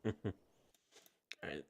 All right.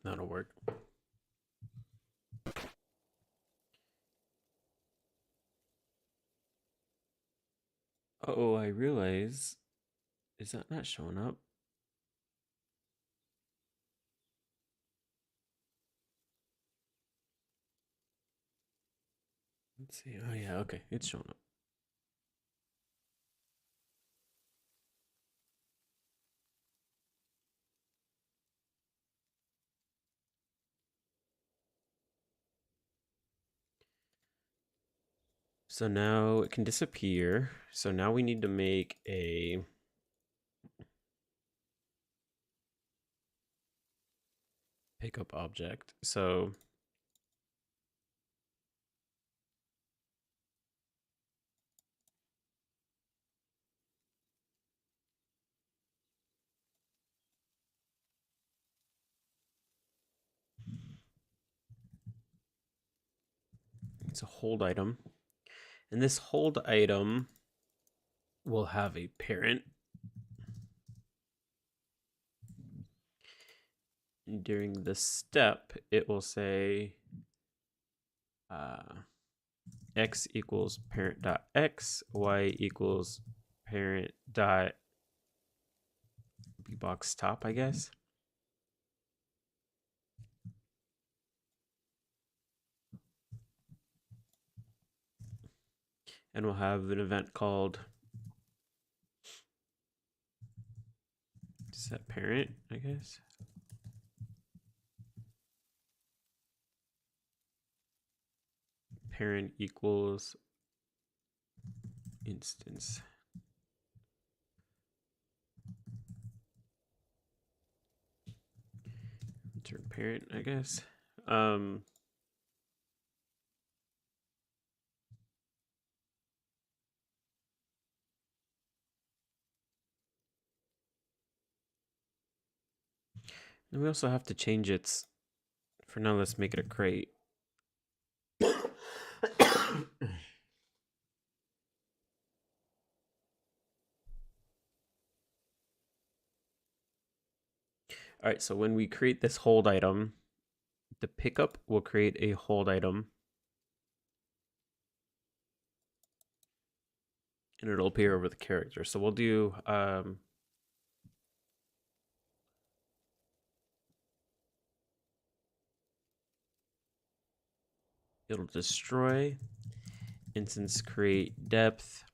that'll work. Oh, I realize, is that not showing up? Let's see. Oh yeah, okay, it's showing up. So now it can disappear. So now we need to make a pickup object. So it's a hold item. And this hold item will have a parent. And during the step, it will say x equals parent dot x, y equals parent dot bbox top, I guess. And we'll have an event called set parent, I guess. Parent equals instance. Return parent, I guess. And we also have to change its, for now, let's make it a crate. All right, so when we create this hold item, the pickup will create a hold item. And it'll appear over the character. So we'll do it'll destroy instance create depth,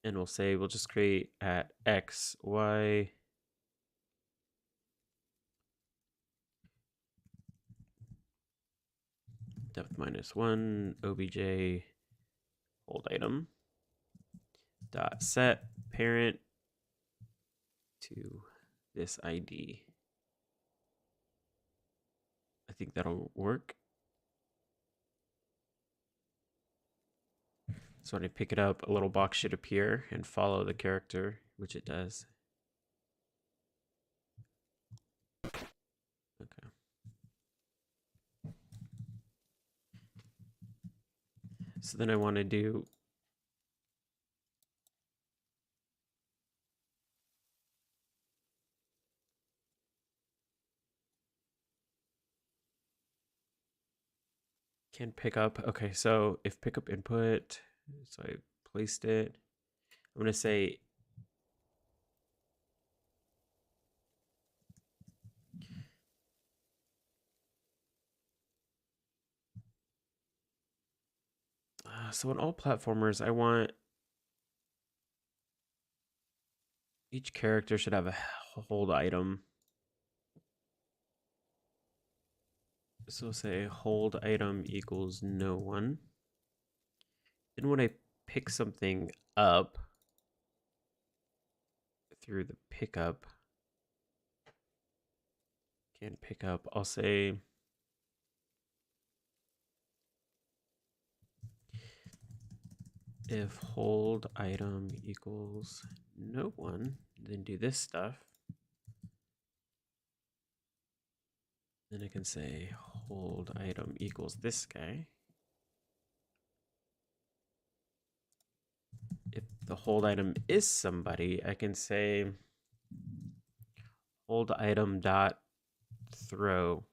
and we'll say we'll just create at x, y, depth -1, obj hold item dot set parent to this ID. I think that'll work. So when I pick it up, a little box should appear and follow the character, which it does. Okay. So then I want to do can pick up. Okay, so if pickup input, so I placed it. I'm going to say so in all platformers, I want each character should have a hold item. So we'll say hold item equals no one. Then when I pick something up through the pickup, can pick up, I'll say if hold item equals no one, then do this stuff. Then I can say hold item equals this guy. If the hold item is somebody, I can say hold item dot throw.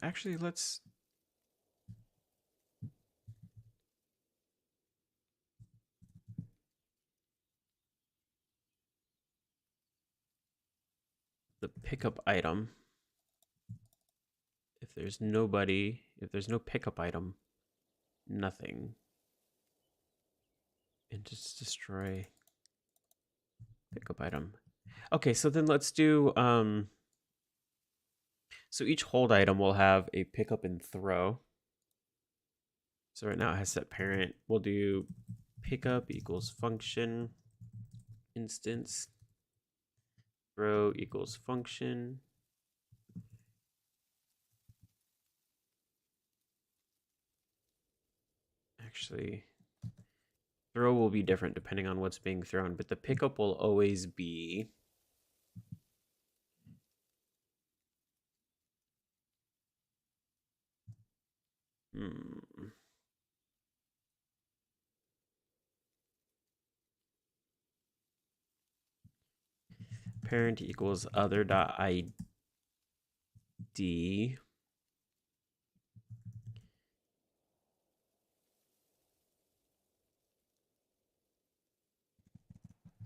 Actually, let's the pickup item. If there's nobody, if there's no pickup item, nothing. And just destroy pickup item. Okay, so then let's do so each hold item will have a pickup and throw. So right now it has set parent. We'll do pickup equals function instance, throw equals function. Actually, throw will be different depending on what's being thrown, but the pickup will always be parent equals other dot id.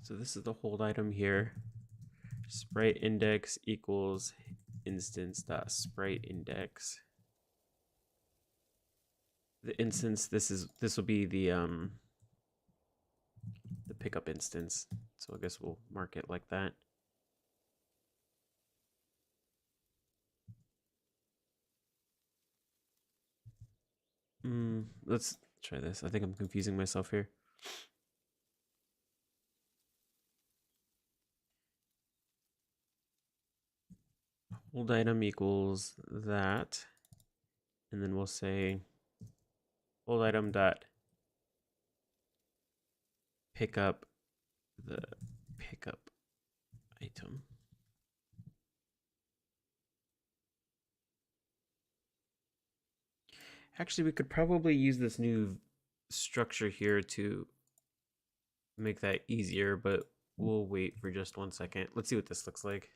So this is the hold item here. Sprite index equals instance dot sprite index. The instance, this will be the pickup instance. So I guess we'll mark it like that. Let's try this. I think I'm confusing myself here. Hold item equals that. And then we'll say hold item dot pick up the pickup item. Actually, we could probably use this new structure here to make that easier, but we'll wait for just 1 second. Let's see what this looks like.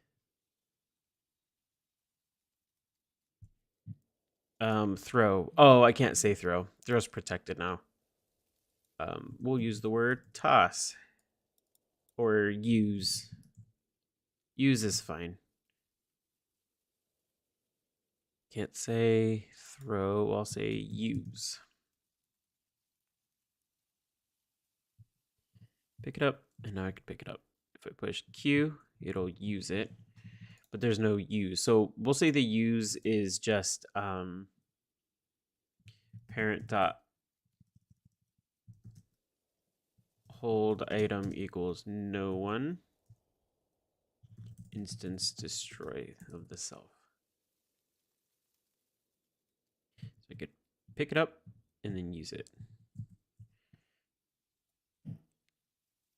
Throw. Oh, I can't say throw. Throw's protected now. We'll use the word toss or use. Use is fine. Can't say throw. I'll say use. Pick it up, and now I can pick it up. If I push Q, it'll use it, but there's no use. So we'll say the use is just parent dot hold item equals no one instance destroy of the self. So I could pick it up and then use it.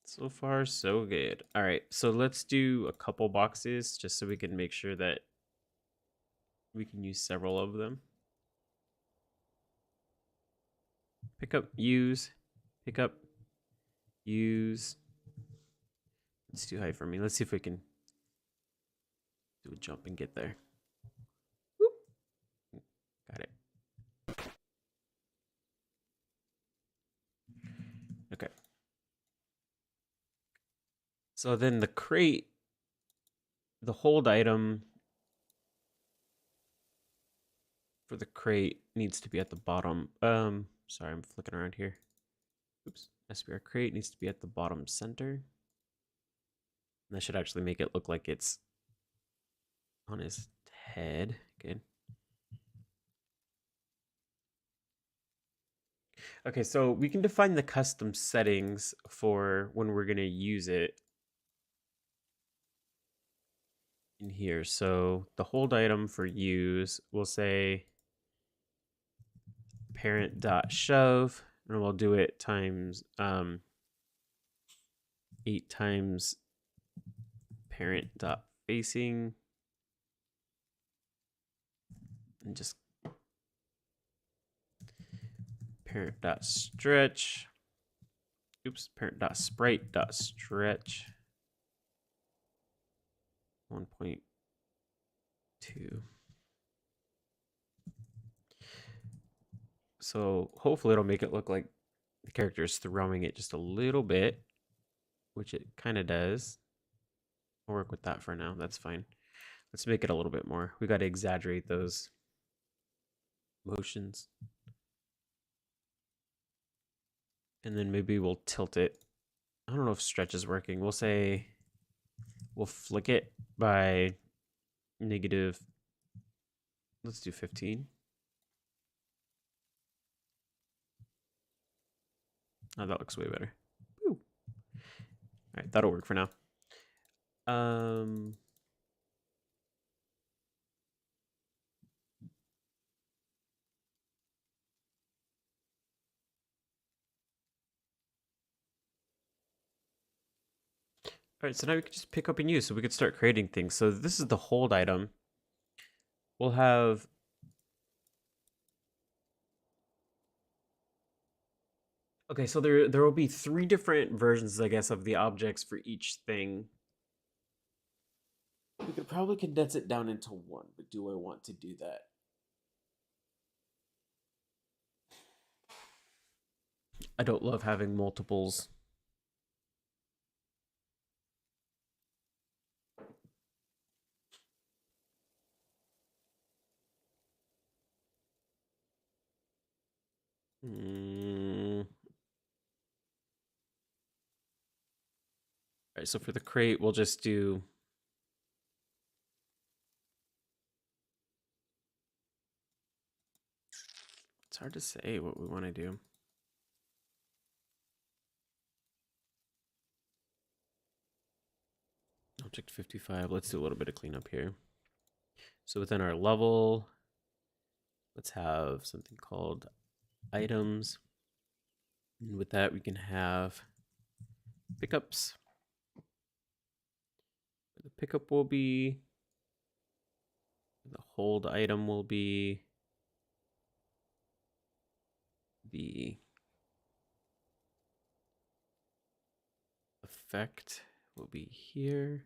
So far, so good. All right, so let's do a couple boxes just so we can make sure that we can use several of them. Pick up, use, pick up, use. It's too high for me. Let's see if we can do a jump and get there. Whoop. Got it. Okay. So then the crate, the hold item for the crate needs to be at the bottom. Sorry, I'm flicking around here. Oops. SBR crate needs to be at the bottom center. And that should actually make it look like it's on his head. Good. Okay, so we can define the custom settings for when we're going to use it in here. So the hold item for use, we'll say parent dot shove, and we'll do it times 8 times parent dot facing, and just parent dot stretch. Oops, parent dot sprite dot stretch 1.2. So hopefully it'll make it look like the character is throwing it just a little bit, which it kind of does. I'll work with that for now. That's fine. Let's make it a little bit more. We got to exaggerate those motions. And then maybe we'll tilt it. I don't know if stretch is working. We'll say we'll flick it by negative. Let's do 15. Oh, that looks way better. Woo. All right, that'll work for now. All right, so now we can just pick up and use. So we could start creating things. So this is the hold item. We'll have okay. So there will be 3 different versions, I guess, of the objects for each thing. We could probably condense it down into one, but do I want to do that? I don't love having multiples. All right, so for the crate, we'll just do it's hard to say what we want to do. Object 55. Let's do a little bit of cleanup here. So within our level, let's have something called items. And with that, we can have pickups. The pickup will be, the hold item will be the effect will be here.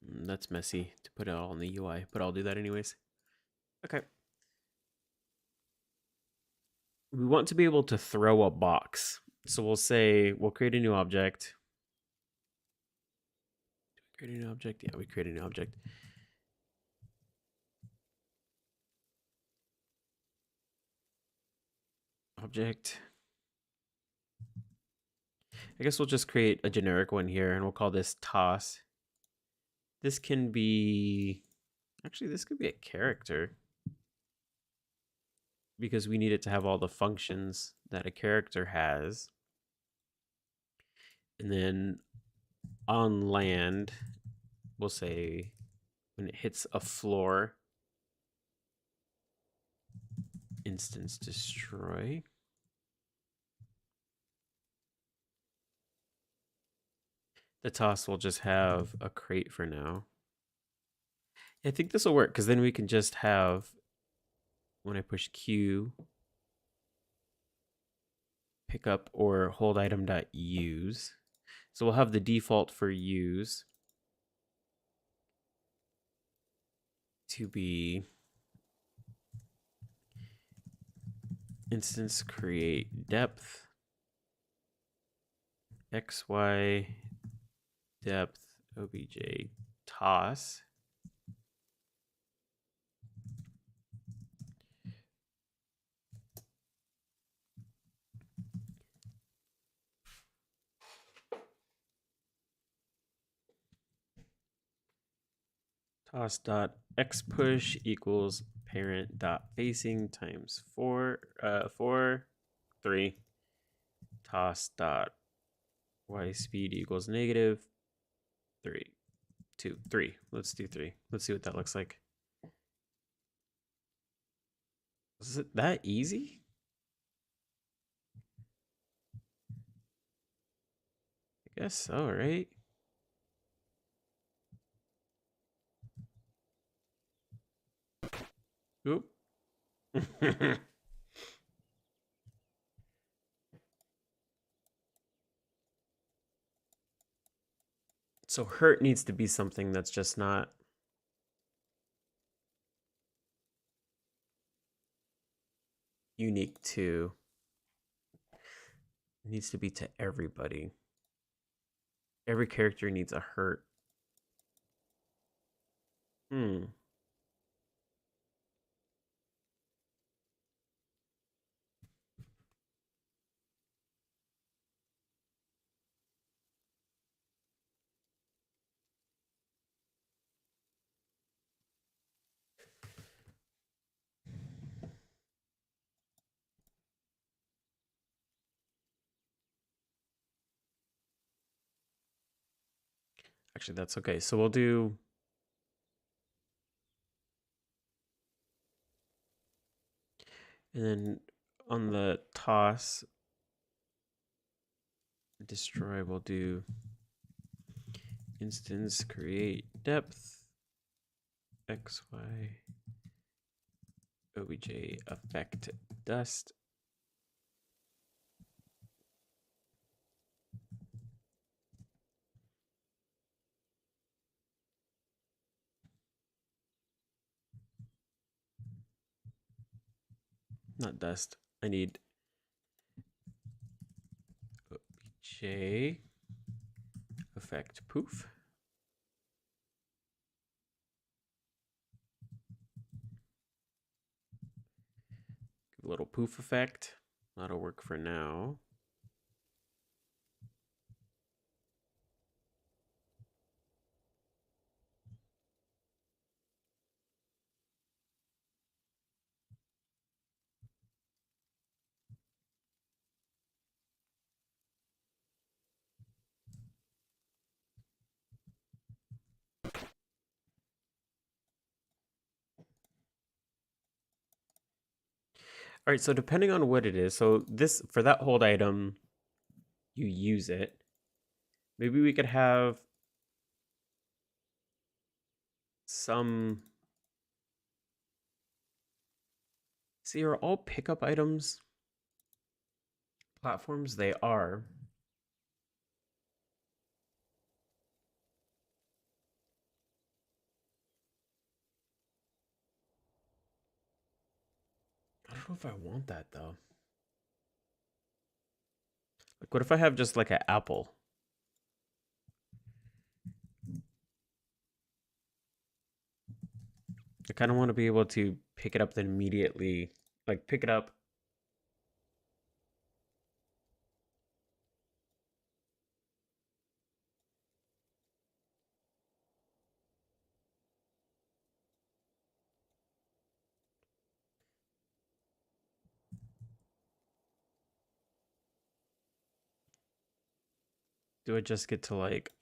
That's messy to put it all in the UI, but I'll do that anyways. Okay. We want to be able to throw a box. So we'll say, we'll create a new object. Do we create a new object? Yeah, we create a new object. Object. I guess we'll just create a generic one here and we'll call this toss. This can be, actually this could be a character because we need it to have all the functions that a character has. And then on land, we'll say when it hits a floor, instance destroy. The toss will just have a crate for now. I think this will work because then we can just have, when I push Q, pick up or hold item dot use. So we'll have the default for use to be instance create depth xy depth obj toss. Toss dot x push equals parent dot facing times 4 3. Toss dot y speed equals negative 3 2 3. Let's do 3. Let's see what that looks like. Is it that easy? Guess so, right? Oop. So hurt needs to be something that's just not unique to. It needs to be to everybody. Every character needs a hurt. Hmm. Actually, that's okay. So we'll do. And then on the toss, destroy, we'll do instance create depth xy obj affect dust. Not dust. I need obj affect poof. Give a little poof effect. That'll work for now. All right, so depending on what it is, so this for that hold item, you use it. Maybe we could have some. See, are all pickup items platforms? They are. I don't know if I want that though. Like, what if I have just like an apple? I kind of want to be able to pick it up then immediately, like pick it up. Do I just get to like?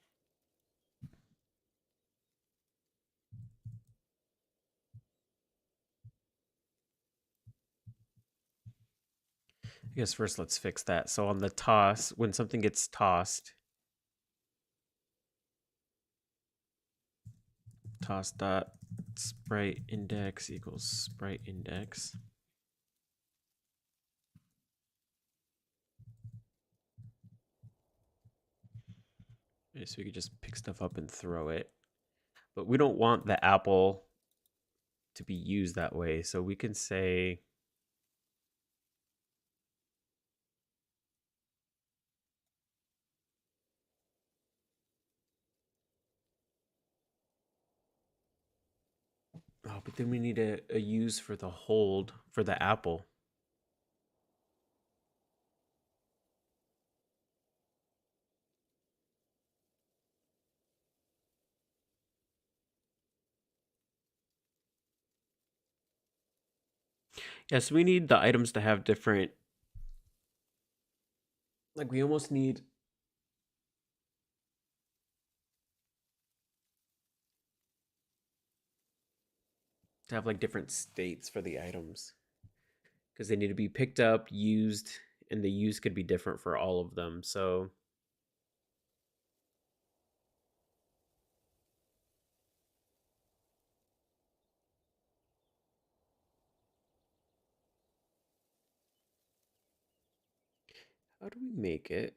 I guess first let's fix that. So on the toss, when something gets tossed, toss dot sprite index equals sprite index. Okay, so we could just pick stuff up and throw it. But we don't want the apple to be used that way. So we can say oh, but then we need a use for the hold for the apple. Yes, we need the items to have different. Like we almost need to have like different states for the items because they need to be picked up, used, and the use could be different for all of them. So How do we make it?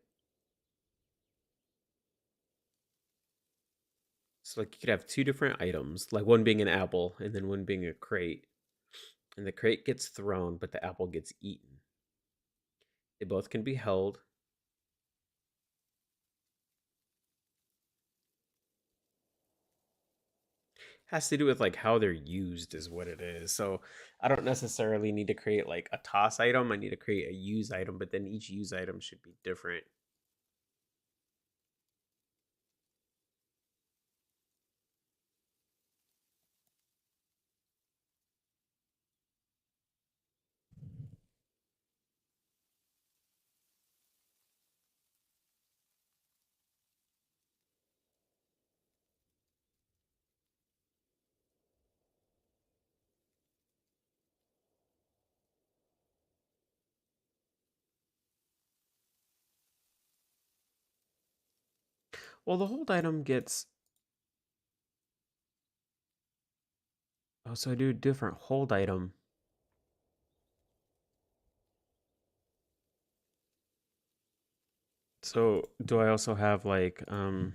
So like you could have two different items, like one being an apple and then one being a crate. And the crate gets thrown, but the apple gets eaten. They both can be held. Has to do with like how they're used is what it is. So I don't necessarily need to create like a toss item. I need to create a use item, but then each use item should be different. Well, the hold item gets. Oh, so I do a different hold item. So do I also have like the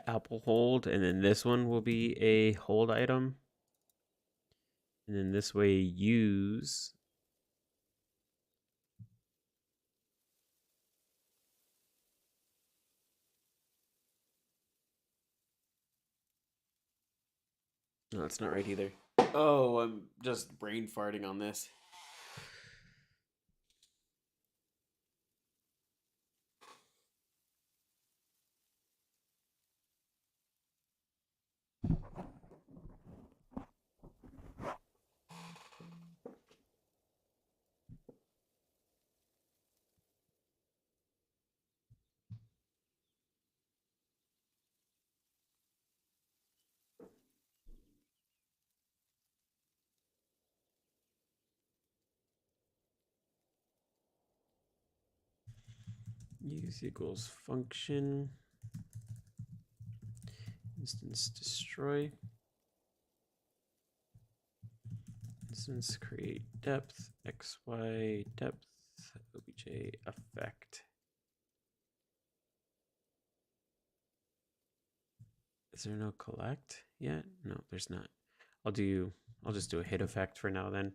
apple hold, and then this one will be a hold item, and then this way use. No, that's not right either. Oh, I'm just brain farting on this. Use equals function instance destroy instance create depth xy depth obj effect. Is there no collect yet? No, there's not. I'll just do a hit effect for now then.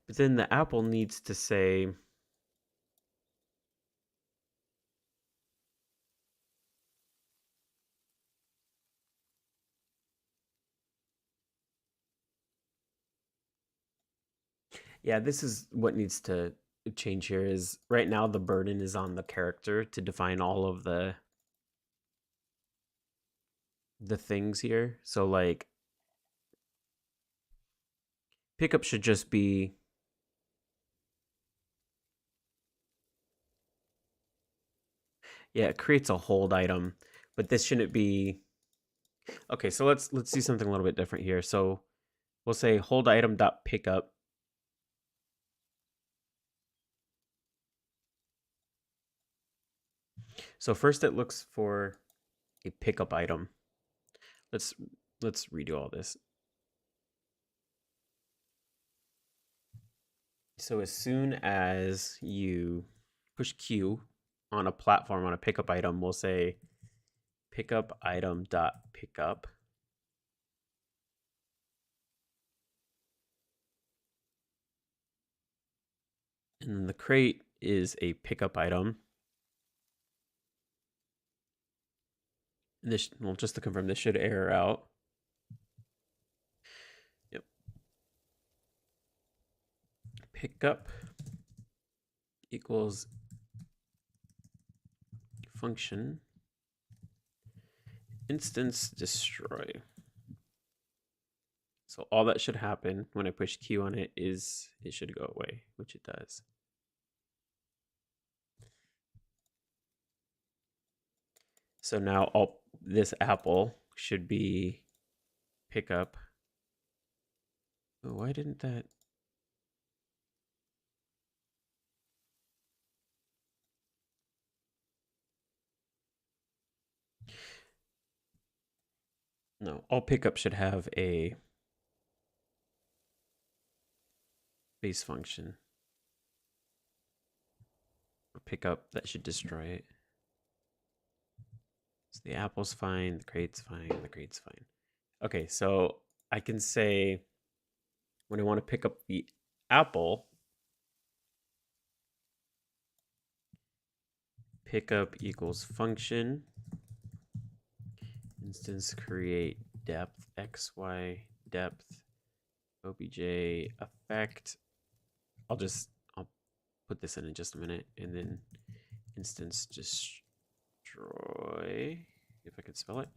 But then the apple needs to say yeah, this is what needs to change here is right now the burden is on the character to define all of the things here. So like pickup should just be yeah, it creates a hold item, but this shouldn't be okay, so let's do something a little bit different here. So we'll say hold item dot pickup. So first it looks for a pickup item. Let's let's redo all this. So as soon as you push Q on a platform on a pickup item, we'll say pickup item dot pickup. And then the crate is a pickup item. And this, well, just to confirm, this should error out. Yep. Pickup equals function instance destroy. So all that should happen when I push Q on it is it should go away, which it does. So now all this apple should be pickup. Oh, why didn't that? No, all pickup should have a base function for pickup that should destroy it. So the apple's fine, the crate's fine, the crate's fine. Okay, so I can say when I want to pick up the apple, pickup equals function, instance create depth, xy depth, obj effect. I'll put this in just a minute, and then instance destroy, if I could spell it.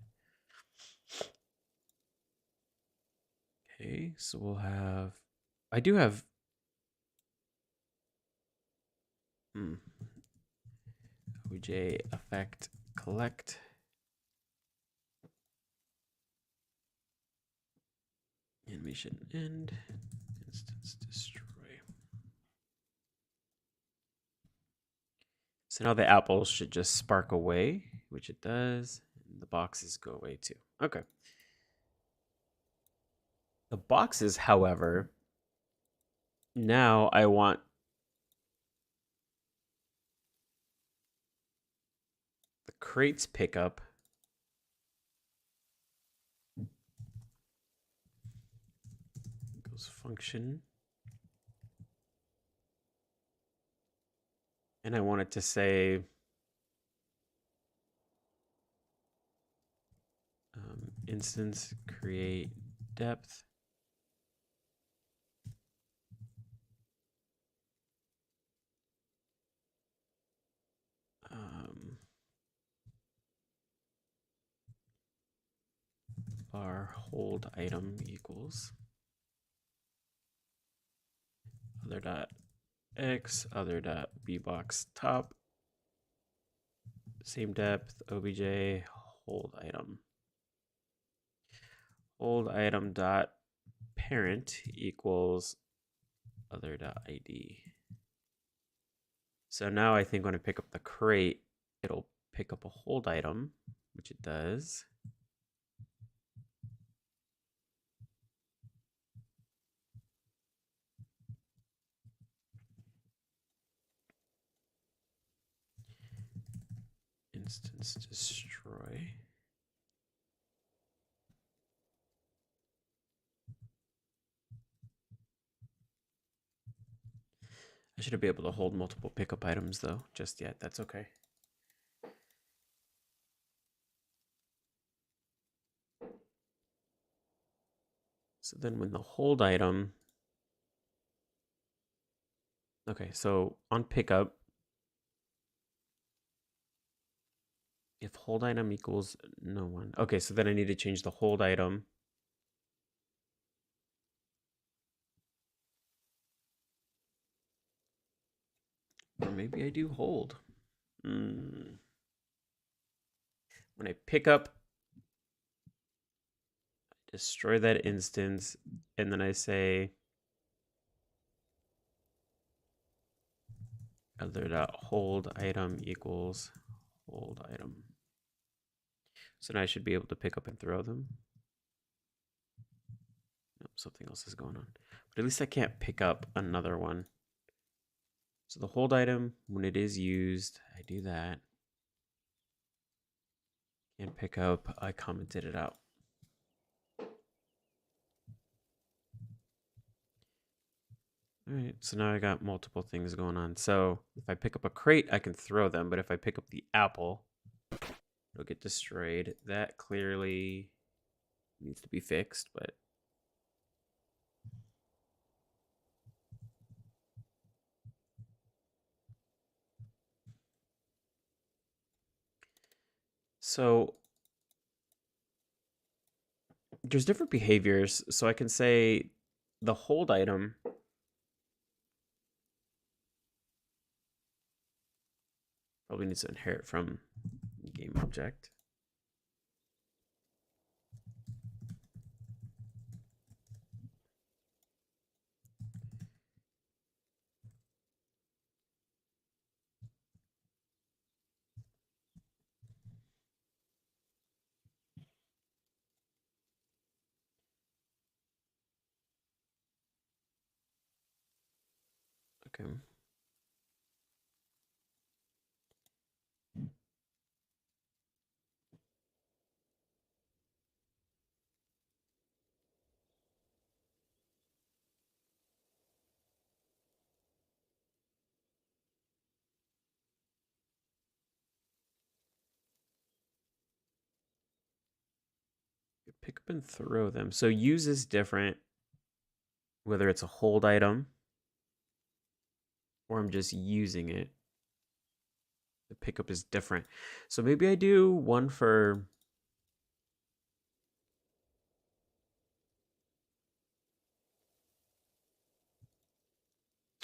Okay, so we'll have, I do have, obj effect collect. Animation end, instance destroy. So now the apples should just spark away, which it does. And the boxes go away too. Okay. The boxes, however, now I want the crates pickup goes function. And I want it to say instance create depth. Bar hold item equals other dot x other dot b box top, same depth, obj hold item dot parent equals other dot id. So now I think when I pick up the crate, it'll pick up a hold item, which it does. Instance destroy. I shouldn't be able to hold multiple pickup items though, just yet. That's okay. So then when the hold item, okay, so on pickup, if hold item equals no one. Okay, so then I need to change the hold item. Or maybe I do hold. When I pick up, I destroy that instance, and then I say other dot hold item equals hold item. So now I should be able to pick up and throw them. Nope, something else is going on. But at least I can't pick up another one. So the hold item, when it is used, I do that. Can't pick up, I commented it out. All right, so now I got multiple things going on. So if I pick up a crate, I can throw them. But if I pick up the apple, it'll get destroyed. That clearly needs to be fixed, but so there's different behaviors. So I can say the hold item probably needs to inherit from game object. Okay. Pick up and throw them. So use is different, whether it's a hold item or I'm just using it. The pickup is different. So maybe I do one for...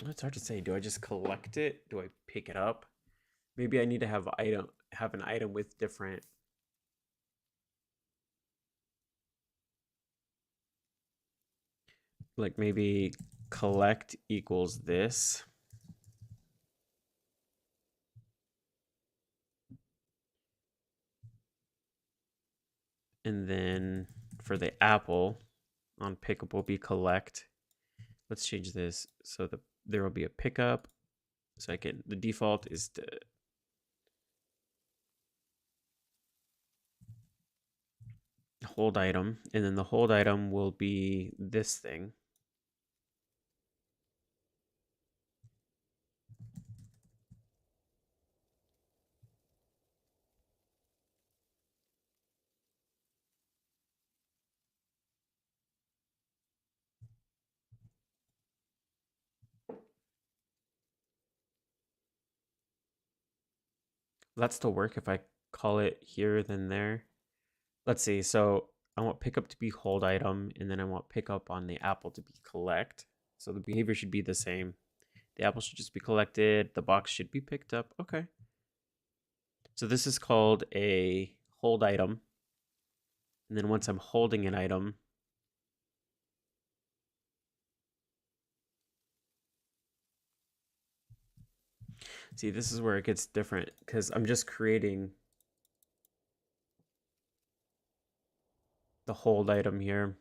It's hard to say. Do I just collect it? Do I pick it up? Maybe I need to have an item with different... Like maybe collect equals this. And then for the apple on pickup will be collect. Let's change this so there will be a pickup. So the default is to hold item, and then the hold item will be this thing. Will that still work if I call it here then there? Let's see. So I want pickup to be hold item, and then I want pickup on the apple to be collect. So the behavior should be the same. The apple should just be collected. The box should be picked up. Okay. So this is called a hold item. And then once I'm holding an item, see, this is where it gets different because I'm just creating the hold item here.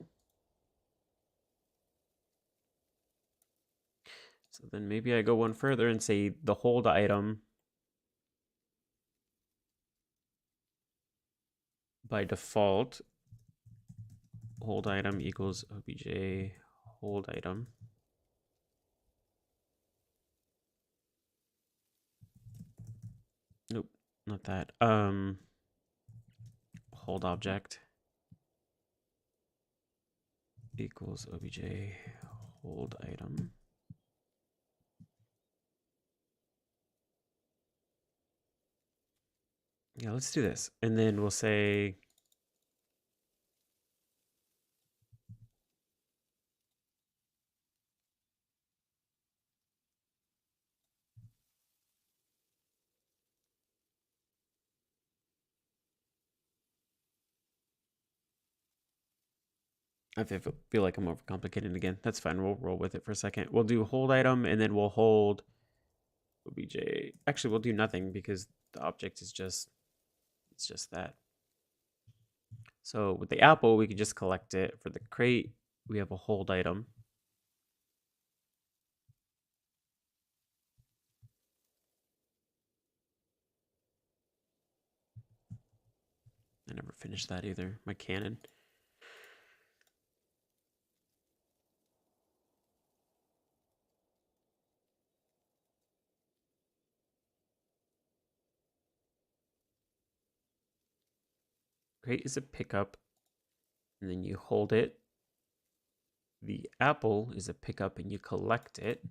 So then maybe I go one further and say the hold item by default, hold item equals obj hold item. Nope, not that. Hold object equals obj hold item. Yeah, let's do this. And then we'll say I feel like I'm overcomplicating again. That's fine. We'll roll with it for a second. We'll do hold item and then we'll hold obj. Actually, we'll do nothing because the object is just that. So with the apple, we can just collect it. For the crate, we have a hold item. I never finished that either. My cannon. Crate is a pickup, and then you hold it. The apple is a pickup, and you collect it.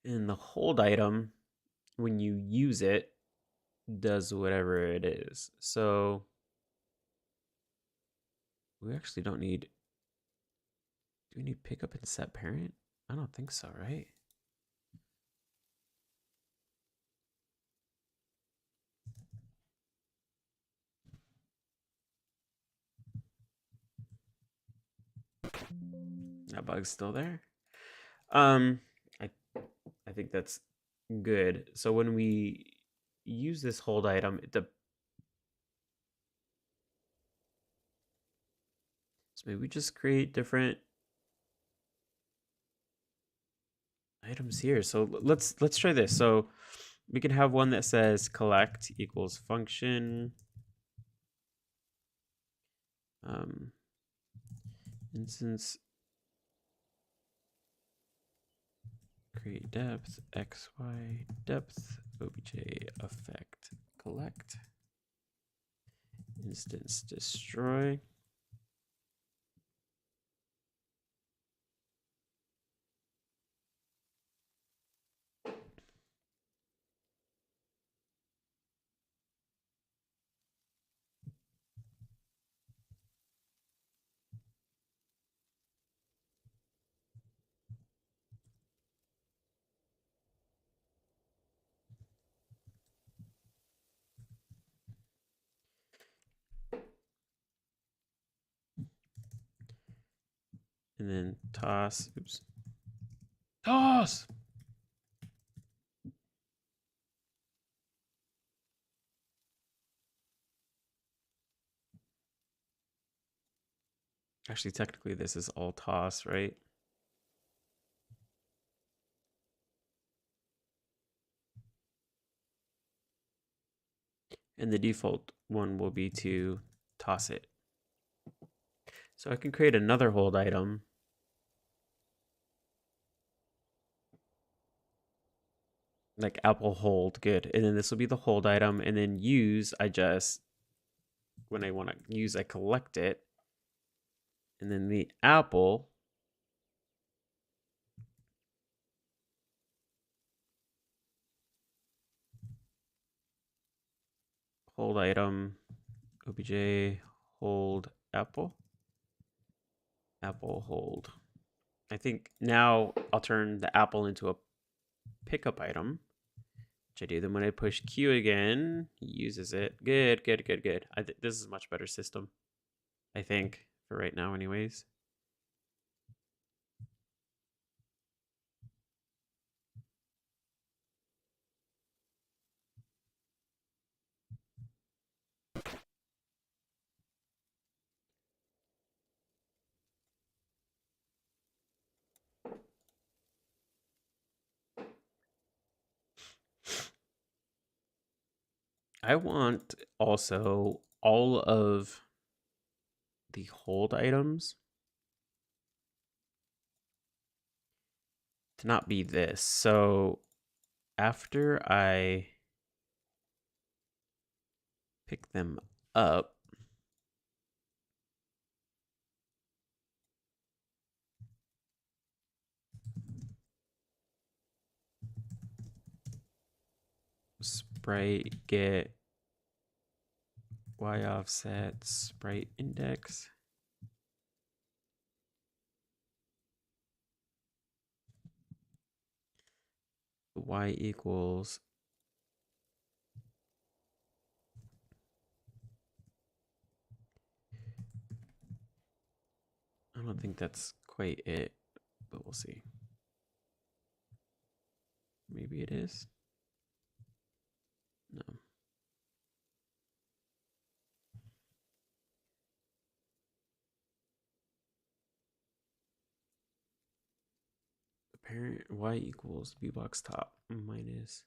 And the hold item, when you use it, does whatever it is. So we actually don't need... Do we need pickup and set parent? I don't think so, right? That bug's still there. I think that's good. So when we use this hold item, So maybe we just create different items here. So let's try this. So we can have one that says collect equals function instance create depth xy depth obj effect collect instance destroy. And then toss, oops, toss. Actually, technically, this is all toss, right? And the default one will be to toss it. So I can create another hold item. Like apple hold, good. And then this will be the hold item. And then use, when I want to use, I collect it. And then the apple hold item obj hold apple hold. I think now I'll turn the apple into a pickup item, which I do. Then when I push Q again, he uses it. Good. This is a much better system, I think, for right now anyways. I want also all of the hold items to not be this. So after I pick them up, sprite get y offset sprite index. Y equals I don't think that's quite it, but we'll see. Maybe it is. No. Parent y equals bbox top minus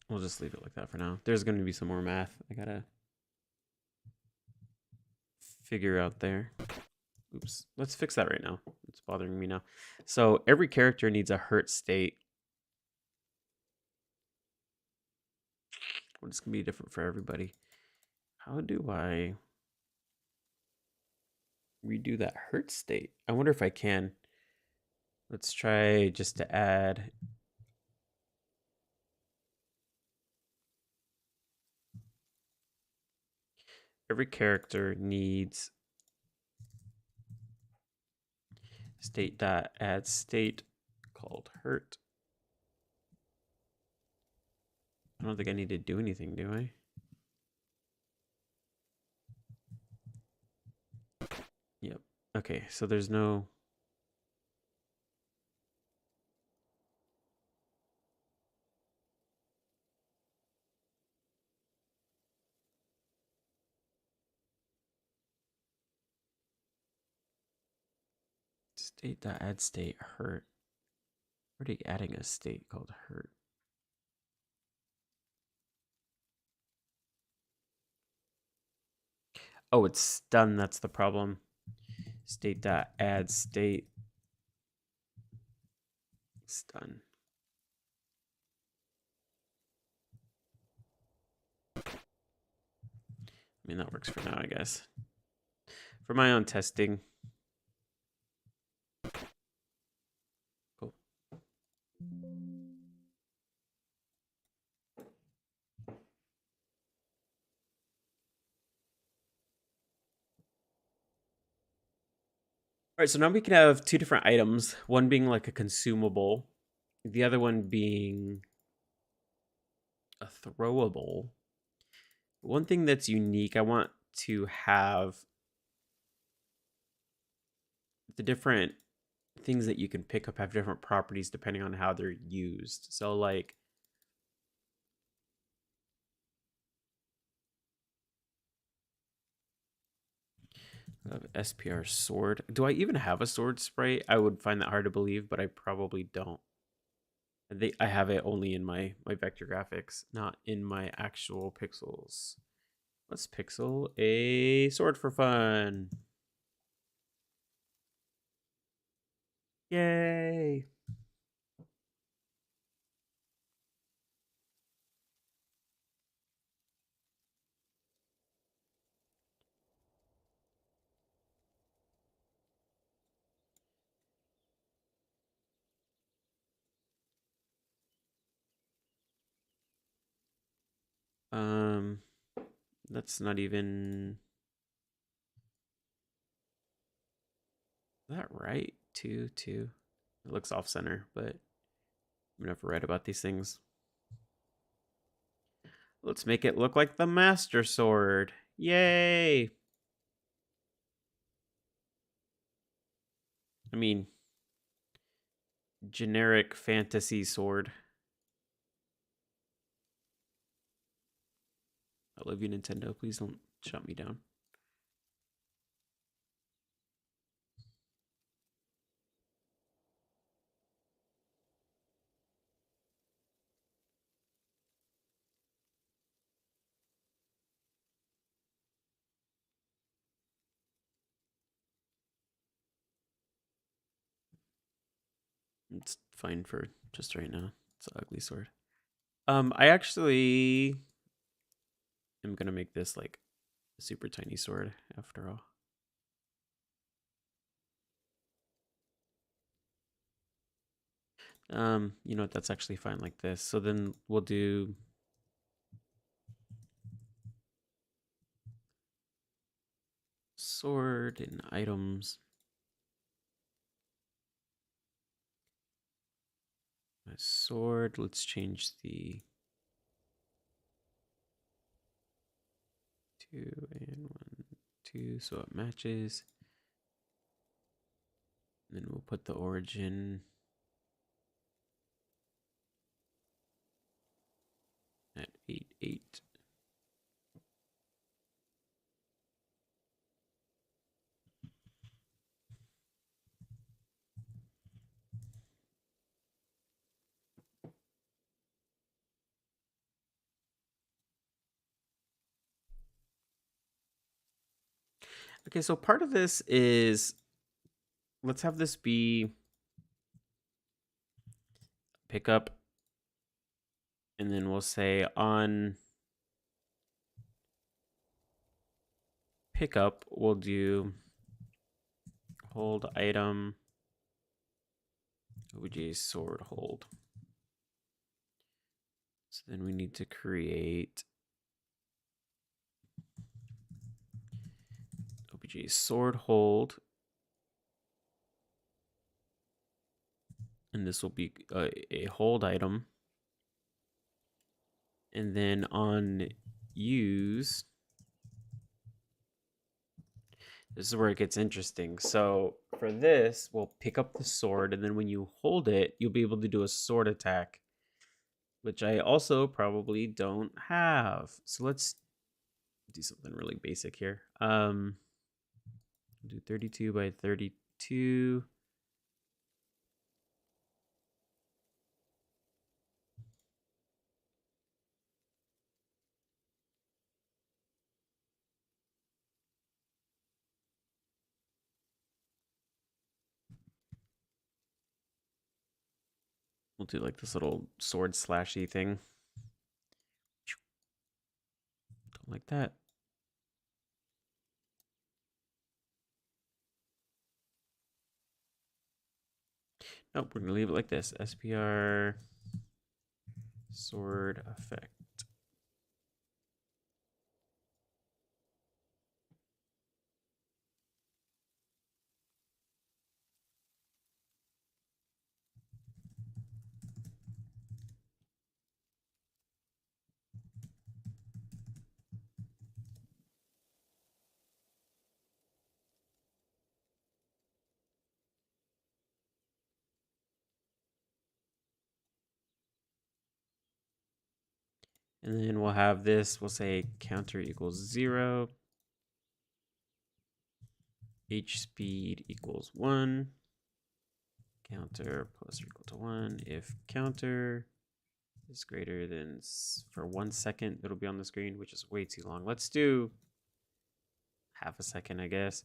we'll just leave it like that for now. There's going to be some more math I gotta figure out there. Oops, let's fix that right now. It's bothering me now. So every character needs a hurt state. Well, it's gonna be different for everybody. How do I redo that hurt state? I wonder if I can. Let's try just to add every character needs state dot add state called hurt. I don't think I need to do anything, do I? Yep. Okay, so there's no State.add state hurt. Already adding a state called hurt. Oh, it's done. That's the problem. State.add state. It's done. I mean, that works for now, I guess. For my own testing. Cool. All right, so now we can have two different items, one being like a consumable, the other one being a throwable. One thing that's unique, I want to have the different things that you can pick up have different properties depending on how they're used. So like SPR sword. Do I even have a sword spray? I would find that hard to believe, but I probably don't. I have it only in my vector graphics, not in my actual pixels. Let's pixel a sword for fun. Yay! That's not even that right. Two. It looks off center, but I'm never right about these things. Let's make it look like the Master Sword. Yay! I mean, generic fantasy sword. I love you, Nintendo. Please don't shut me down. It's fine for just right now. It's an ugly sword. I actually am gonna make this like a super tiny sword after all. You know what? That's actually fine like this. So then we'll do sword and items. My sword. Let's change the 2 and 1, 2 so it matches. And then we'll put the origin at 8, 8. Okay, so part of this is, let's have this be pickup, and then we'll say on pickup, we'll do hold item, OBJ sword hold. So then we need to create OBJ sword hold. And this will be a hold item. And then on use, this is where it gets interesting. So for this, we'll pick up the sword, and then when you hold it, you'll be able to do a sword attack, which I also probably don't have. So let's do something really basic here. Do 32 by 32. We'll do like this little sword slashy thing. Don't like that. Nope, we're gonna leave it like this. SPR sword effect. And then we'll have this, we'll say counter equals 0. H speed equals 1. Counter plus or equal to 1 if counter is greater than, for 1 second, it'll be on the screen, which is way too long. Let's do half a second, I guess.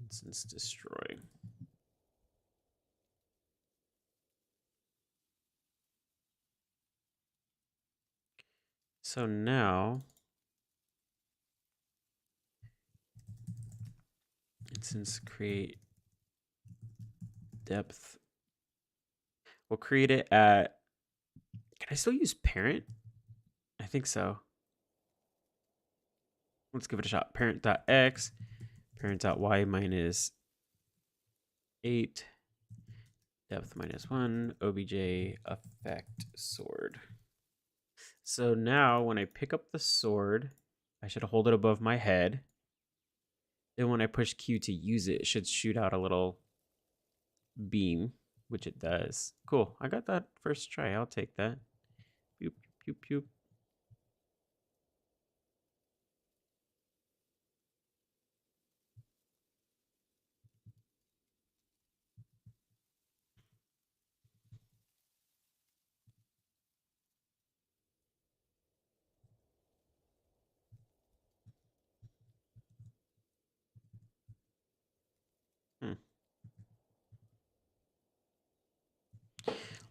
Instance destroy. So now, instance create depth. We'll create it at, can I still use parent? I think so. Let's give it a shot. Parent.x, parent.y minus 8, depth minus 1, obj effect sword. So now when I pick up the sword, I should hold it above my head. Then when I push Q to use it, it should shoot out a little beam, which it does. Cool. I got that first try. I'll take that. Pew, pew, pew.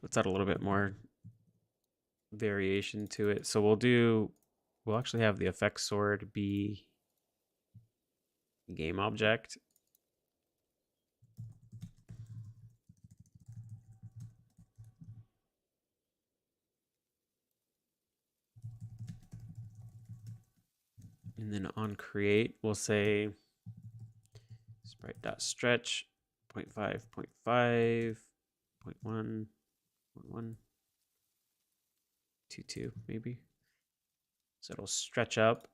Let's add a little bit more variation to it. So we'll actually have the effect sword be game object. And then on create, we'll say sprite.stretch 0.5, 0.5, 0.1, 0.1, 2, maybe. So it'll stretch up.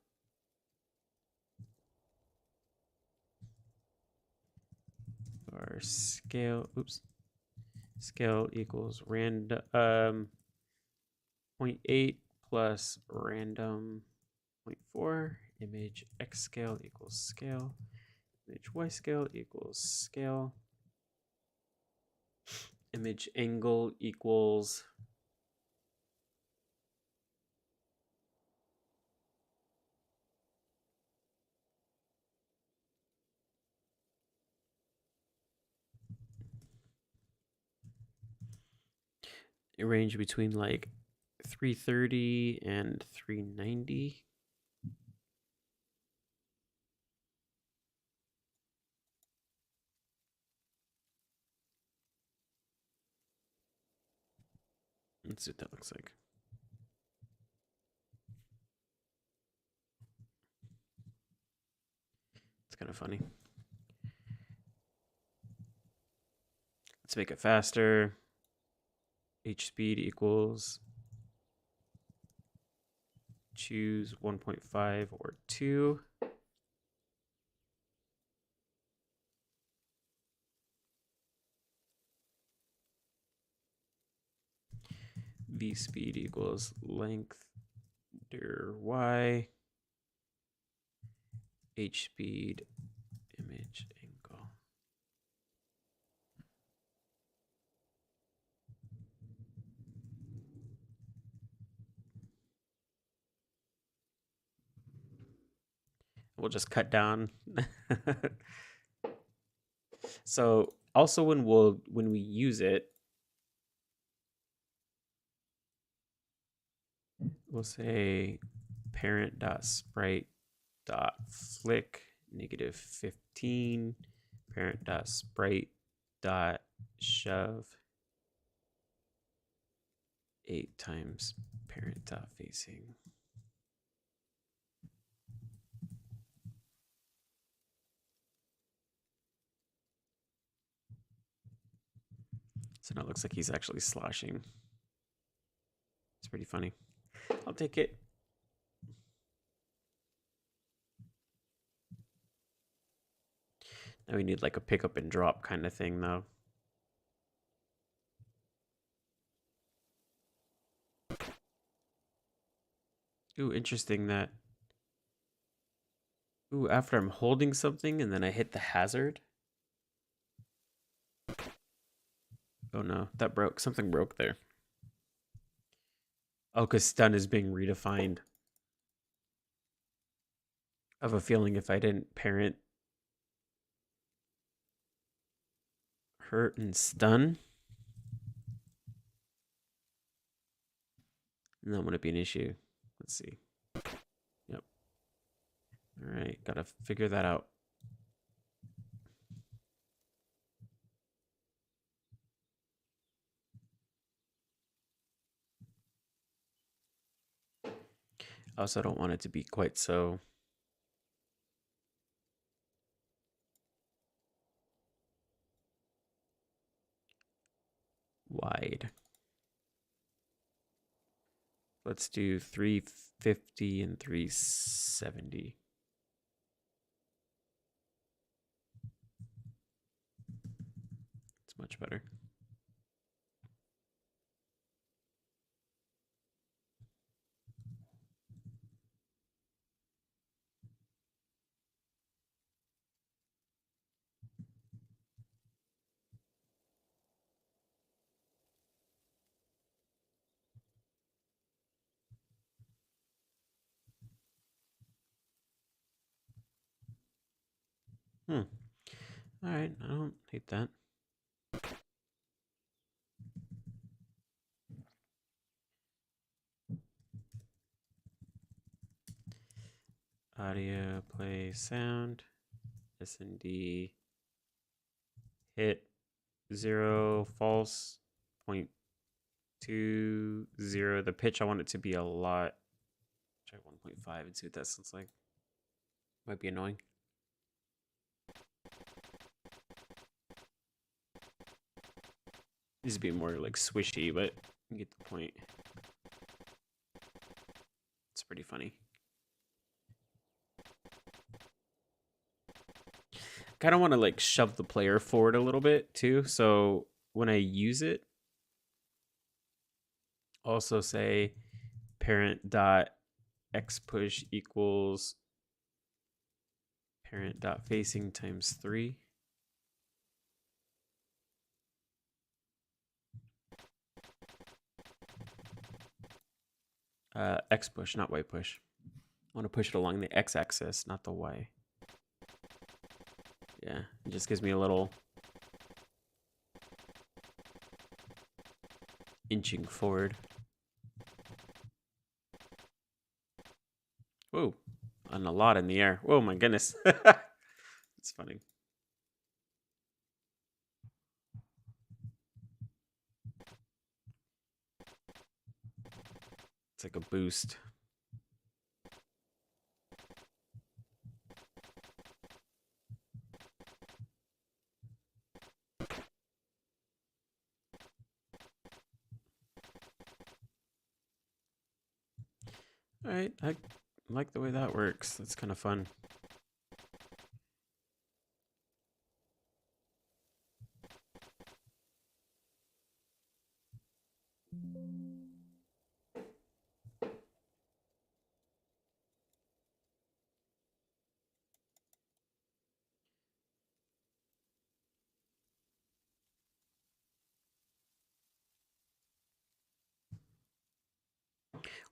Our scale, scale equals random 0.8 plus random 0.4. Image x scale equals scale. Image y scale equals scale. Image angle equals a range between like 330 and 390. Let's see what that looks like. It's kind of funny. Let's make it faster. H speed equals, choose 1.5 or 2. V speed equals length dir y. H speed image angle. We'll just cut down. So also when we use it, we'll say parent.sprite.flick -15, parent.sprite.shove 8 times parent.facing. So now it looks like he's actually sloshing. It's pretty funny. I'll take it. Now we need like a pick up and drop kind of thing though. Ooh, interesting that. Ooh, after I'm holding something and then I hit the hazard. Oh no, that broke. Something broke there. Oh, because stun is being redefined. I have a feeling if I didn't parent hurt and stun, that wouldn't be an issue. Let's see. Yep. All right, gotta figure that out. I also don't want it to be quite so wide. Let's do 350 and 370. It's much better. All right, I don't hate that. Audio, play, sound, SND, hit, 0, false, 0.20. The pitch, I want it to be a lot. Try 1.5 and see what that sounds like. Might be annoying. Needs to be more like swishy, but you get the point. It's pretty funny. Kind of want to like shove the player forward a little bit too. So when I use it, also say parent dot x push equals parent dot facing times 3. X push, not Y push. I want to push it along the X axis, not the Y. Yeah, it just gives me a little inching forward. Whoa, and a lot in the air. Whoa, my goodness. It's funny. It's like a boost. All right, I like the way that works. That's kind of fun.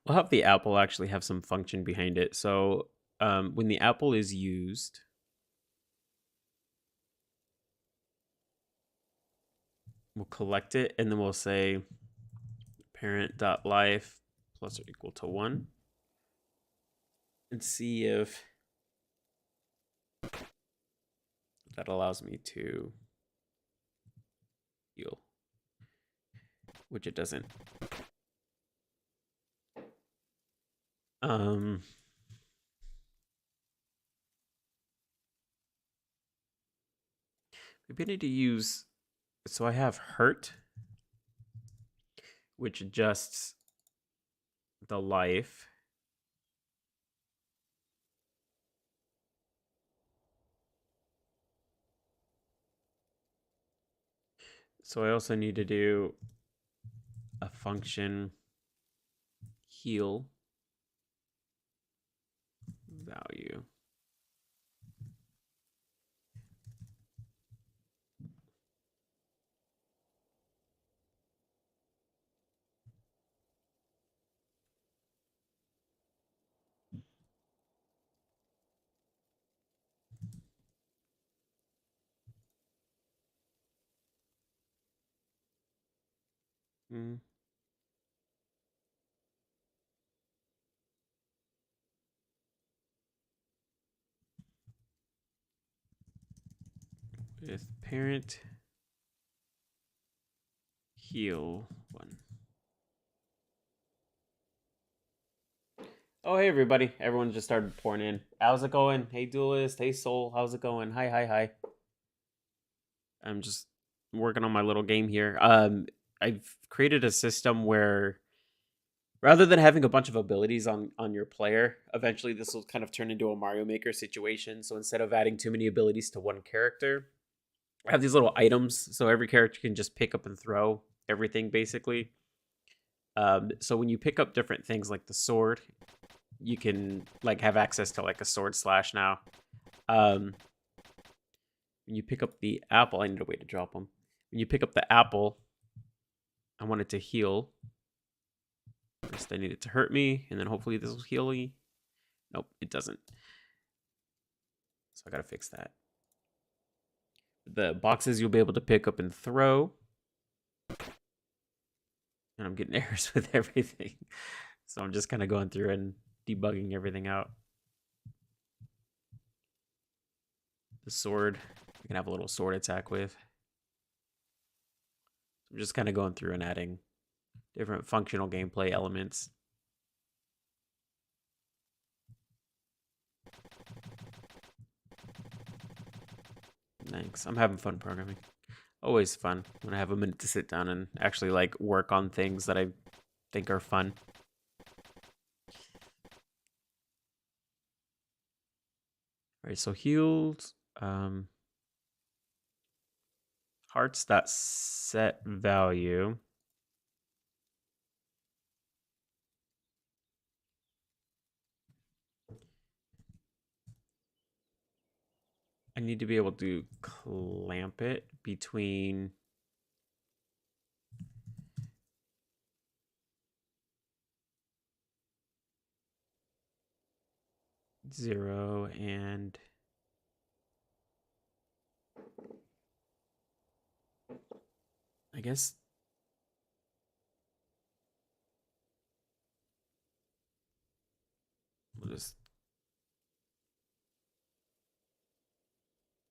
We'll have the apple actually have some function behind it. So when the apple is used, we'll collect it and then we'll say parent.life plus or equal to 1. And see if that allows me to heal, which it doesn't. Maybe I need to use, so I have hurt, which adjusts the life. So I also need to do a function heal value. With parent heal 1. Oh, hey, everybody. Everyone just started pouring in. How's it going? Hey, Duelist. Hey, Soul. How's it going? Hi, hi, hi. I'm just working on my little game here. I've created a system where rather than having a bunch of abilities on your player, eventually this will kind of turn into a Mario Maker situation. So instead of adding too many abilities to one character, I have these little items. So every character can just pick up and throw everything, basically. So when you pick up different things like the sword, you can like have access to like a sword slash now. When you pick up the apple, I need a way to drop them. When you pick up the apple, I want it to heal. First, I need it to hurt me, and then hopefully this will heal me. Nope, it doesn't. So I gotta fix that. The boxes you'll be able to pick up and throw. And I'm getting errors with everything. So I'm just kind of going through and debugging everything out. The sword, I can have a little sword attack with. I'm just kind of going through and adding different functional gameplay elements. Thanks. I'm having fun programming. Always fun when I have a minute to sit down and actually like work on things that I think are fun. All right, so healed. Hearts that set value. I need to be able to clamp it between zero and I guess we'll just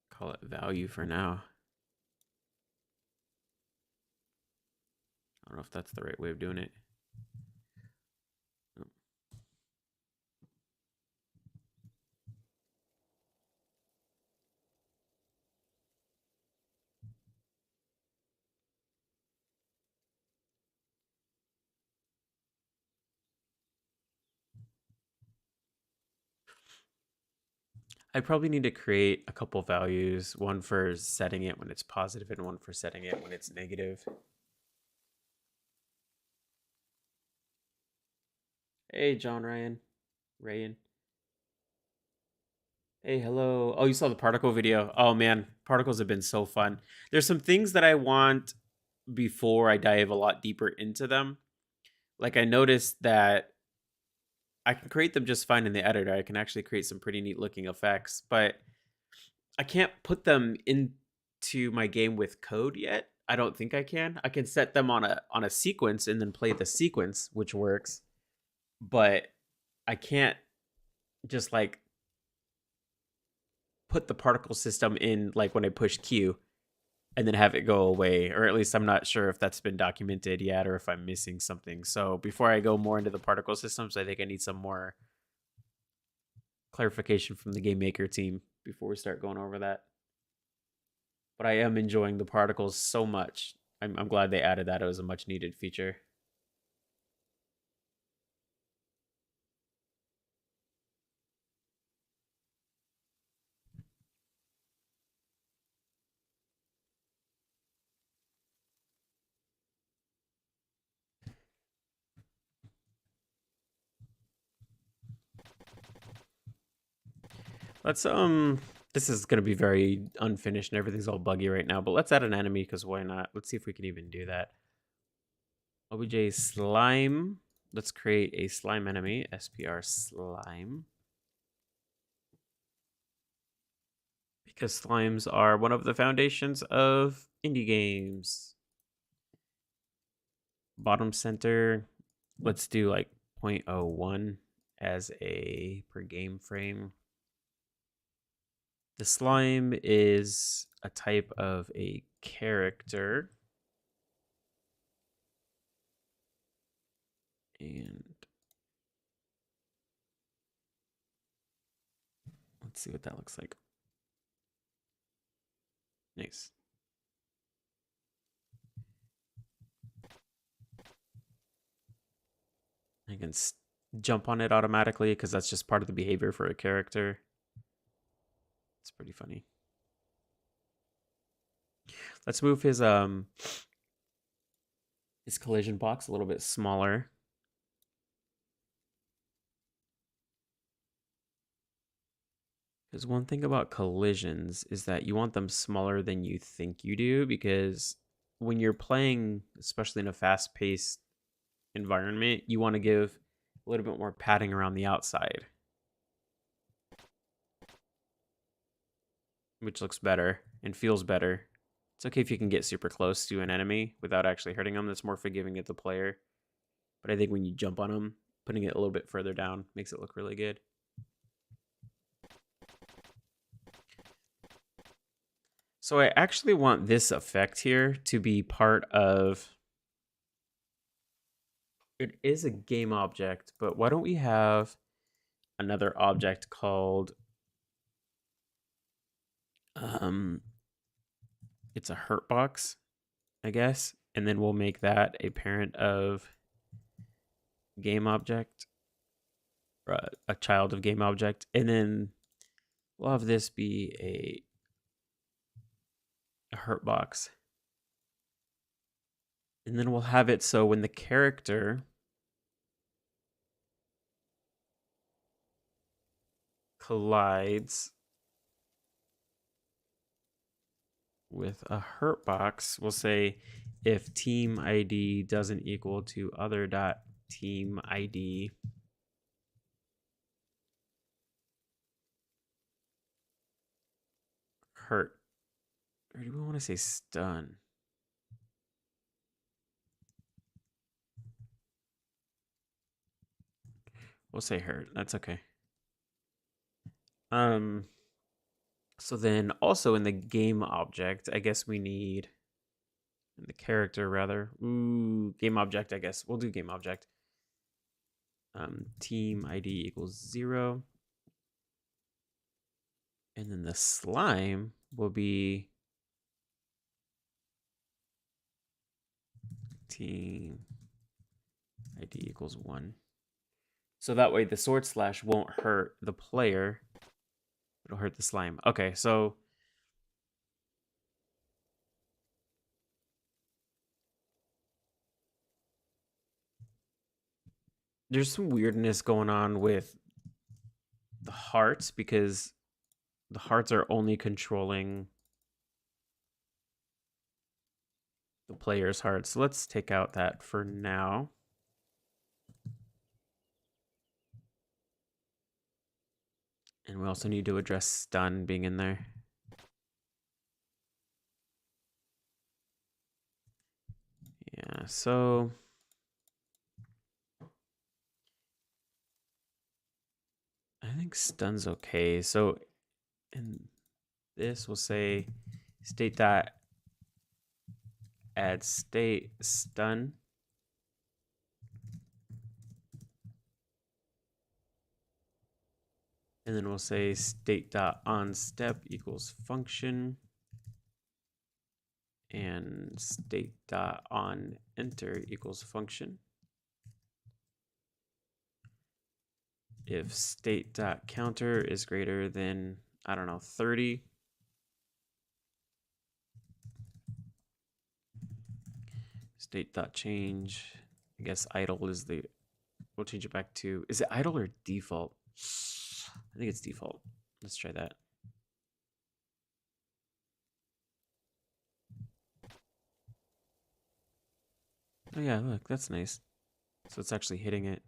call it value for now. I don't know if that's the right way of doing it. I probably need to create a couple values, one for setting it when it's positive and one for setting it when it's negative. Hey, John Ryan. Rayan. Hey, hello. Oh, you saw the particle video. Oh, man. Particles have been so fun. There's some things that I want before I dive a lot deeper into them. Like, I noticed that I can create them just fine in the editor. I can actually create some pretty neat looking effects, but I can't put them into my game with code yet. I don't think I can. I can set them on a sequence and then play the sequence, which works. but I can't just like put the particle system in like when I push Q and then have it go away, or at least I'm not sure if that's been documented yet or if I'm missing something. So before I go more into the particle systems, I think I need some more clarification from the GameMaker team before we start going over that. But I am enjoying the particles so much. I'm glad they added that. It was a much needed feature. Let's this is gonna be very unfinished and everything's all buggy right now, but let's add an enemy because why not? Let's see if we can even do that. OBJ slime. Let's create a slime enemy. SPR slime. Because slimes are one of the foundations of indie games. Bottom center. Let's do like 0.01 as a per game frame. The slime is a type of a character. And let's see what that looks like. Nice. I can jump on it automatically because that's just part of the behavior for a character. It's pretty funny. Let's move his collision box a little bit smaller. Because one thing about collisions is that you want them smaller than you think you do, because when you're playing, especially in a fast-paced environment, you want to give a little bit more padding around the outside, which looks better and feels better. It's okay if you can get super close to an enemy without actually hurting them. That's more forgiving of the player. But I think when you jump on them, putting it a little bit further down makes it look really good. So I actually want this effect here to be part of... It is a game object, but why don't we have another object called... it's a hurt box, I guess. And then we'll make that a parent of game object, or a child of game object. And then we'll have this be a hurt box. And then we'll have it so when the character collides with a hurt box, we'll say if team ID doesn't equal to other dot team ID, hurt. Or do we want to say stun? We'll say hurt. That's okay. So then also in the game object, I guess we need... in the character rather. Ooh, game object, I guess. We'll do game object. Team ID equals 0. And then the slime will be team ID equals 1. So that way the sword slash won't hurt the player. It'll hurt the slime. Okay, so there's some weirdness going on with the hearts because the hearts are only controlling the player's heart. So let's take out that for now. And we also need to address stun being in there. Yeah, so think stun's okay. So in this, we'll say state dot add state stun. And then we'll say state dot on step equals function. And state dot on enter equals function. If state dot counter is greater than, I don't know, 30, state dot change, I guess idle is the, we'll change it back to, is it idle or default? I think it's default. Let's try that. Oh yeah, look, that's nice. So it's actually hitting it.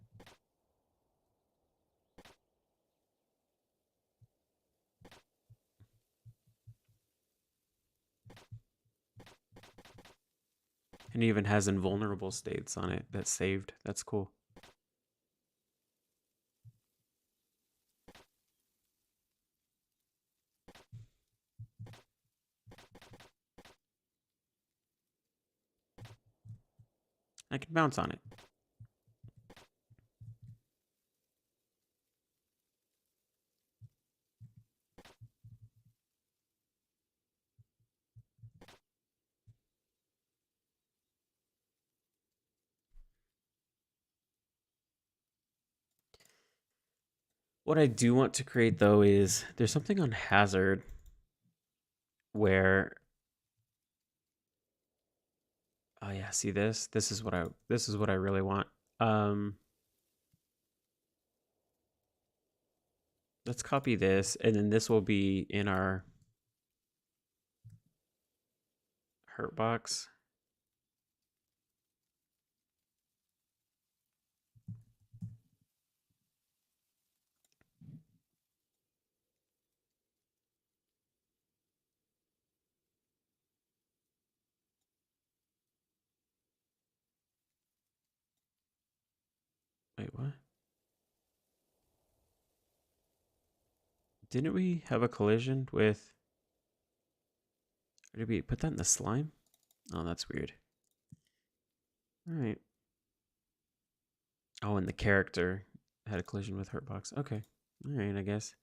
And it even has invulnerable states on it that's saved. That's cool. I can bounce on it. What I do want to create though is there's something on hazard where, oh yeah, see this? This is what I really want. Let's copy this, and then this will be in our hurt box. Wait, what? Didn't we have a collision with, or did we put that in the slime? Oh, that's weird. All right. Oh, and the character had a collision with Hurtbox. Okay. All right, I guess.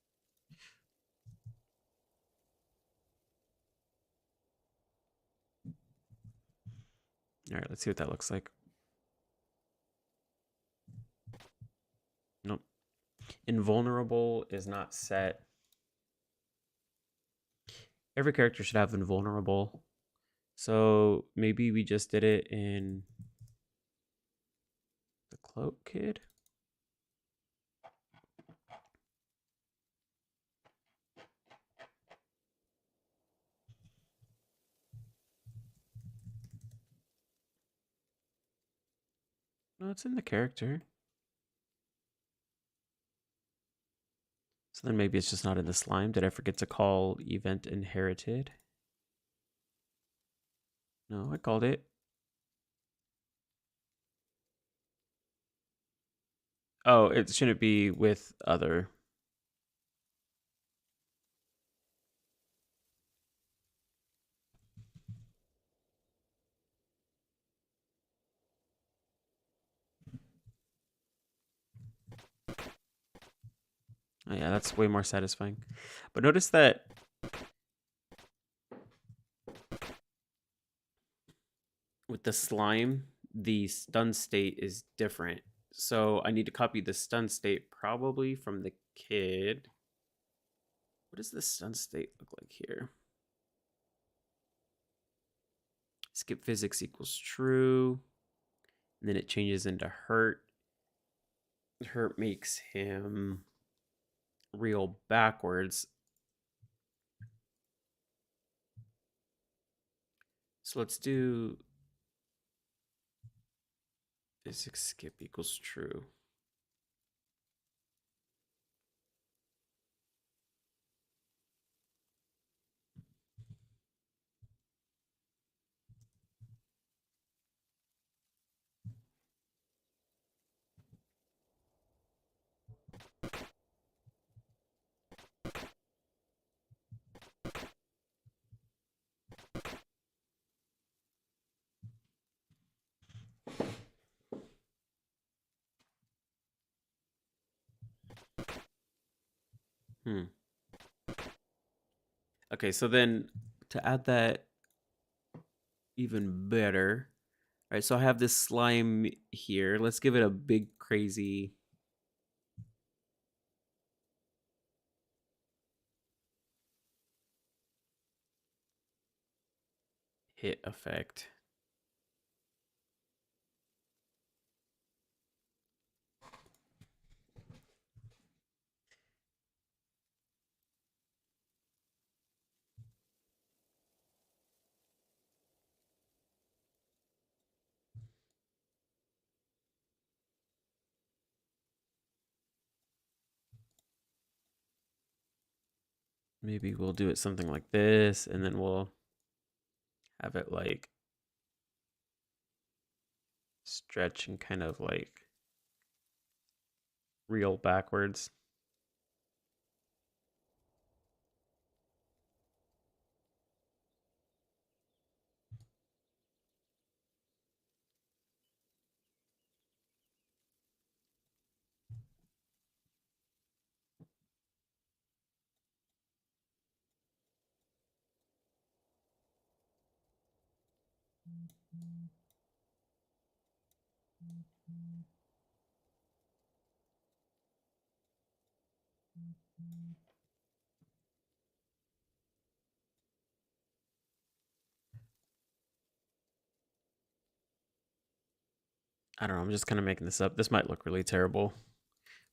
All right, let's see what that looks like. Nope. Invulnerable is not set. Every character should have invulnerable. So maybe we just did it in the Cloak Kid. No, it's in the character. So then maybe it's just not in the slime. Did I forget to call event inherited? No, I called it. Oh, it shouldn't be with other. Oh yeah, that's way more satisfying. But notice that with the slime, the stun state is different. So I need to copy the stun state probably from the kid. What does the stun state look like here? Skip physics equals true. And then it changes into hurt. Hurt makes him reel backwards. So let's do physics skip equals true. Okay, so then to add that even better, all right, so I have this slime here. Let's give it a big, crazy hit effect. Maybe we'll do it something like this, and then we'll have it like stretch and kind of like reel backwards. I don't know, I'm just kind of making this up. This might look really terrible.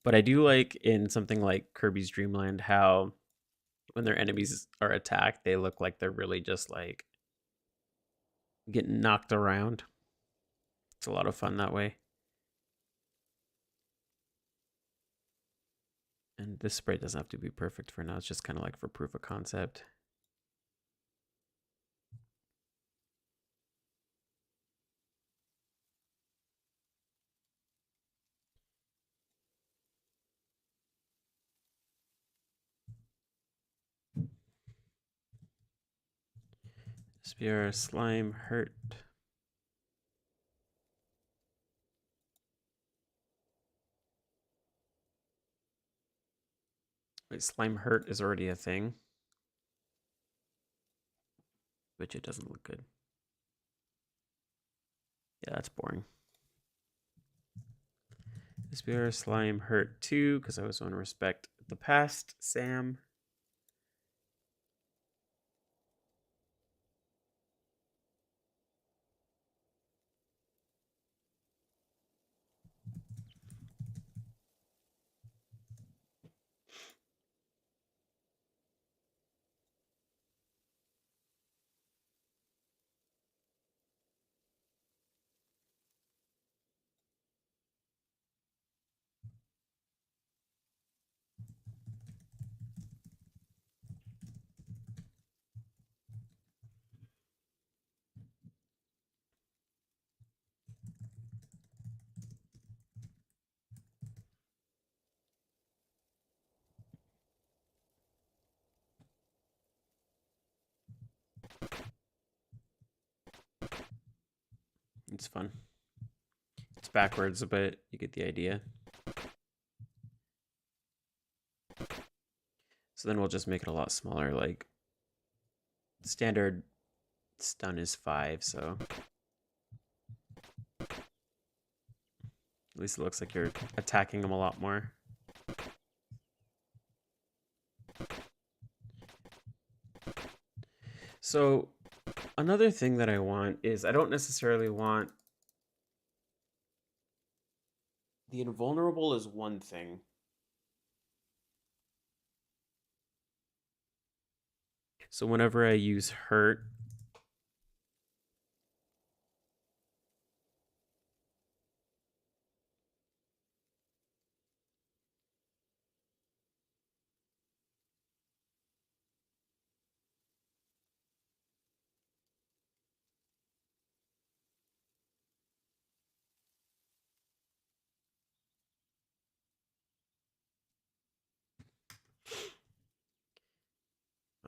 But I do like in something like Kirby's Dream Land how when their enemies are attacked, they look like they're really just like getting knocked around. It's a lot of fun that way. And this spray doesn't have to be perfect for now. It's just kind of like for proof of concept. Spear, slime, hurt. Wait, slime hurt is already a thing. Which it doesn't look good. Yeah, that's boring. Spear, slime, hurt 2, because I always want to respect the past, Sam. It's fun. It's backwards, but you get the idea. So then we'll just make it a lot smaller. Like standard stun is 5, so at least it looks like you're attacking them a lot more. So another thing that I want is I don't necessarily want the invulnerable is one thing. So whenever I use hurt,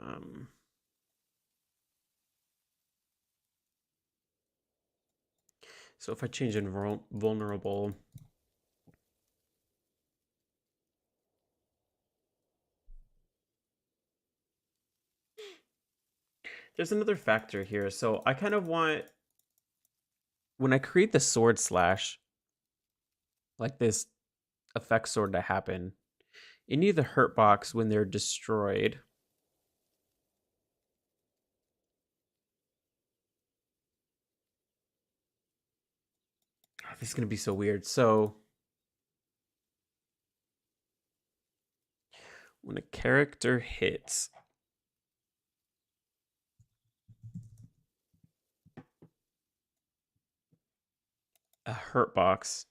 um, so if I change invulnerable, There's another factor here. So I kind of want, when I create the sword slash, like this effect sword to happen, you need the hurt box when they're destroyed. Oh, this is going to be so weird. So when a character hits a hurt box.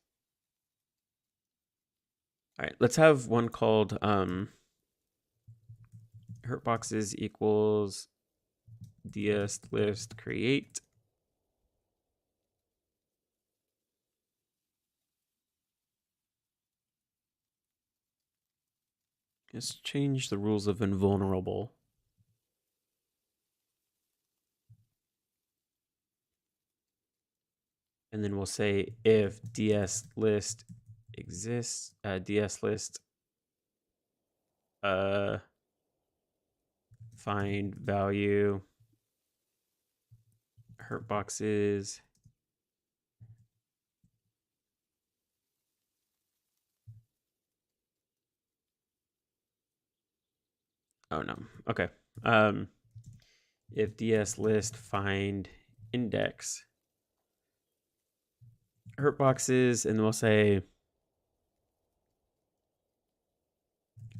All right, let's have one called hurt boxes equals ds list create. Let's change the rules of invulnerable. And then we'll say if ds list exists, ds list find value hurt boxes oh no, okay. If ds list find index hurt boxes, and then we'll say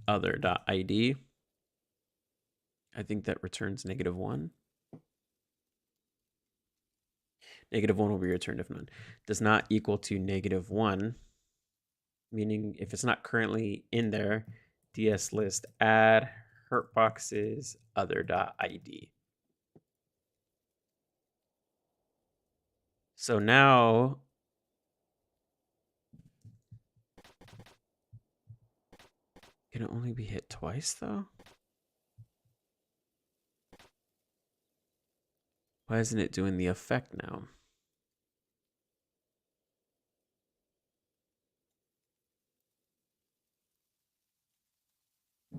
other.id. I think that returns -1. -1 will be returned if none. Does not equal to -1, meaning if it's not currently in there, ds list add hurt boxes other.id. So now can it only be hit twice though? Why isn't it doing the effect now?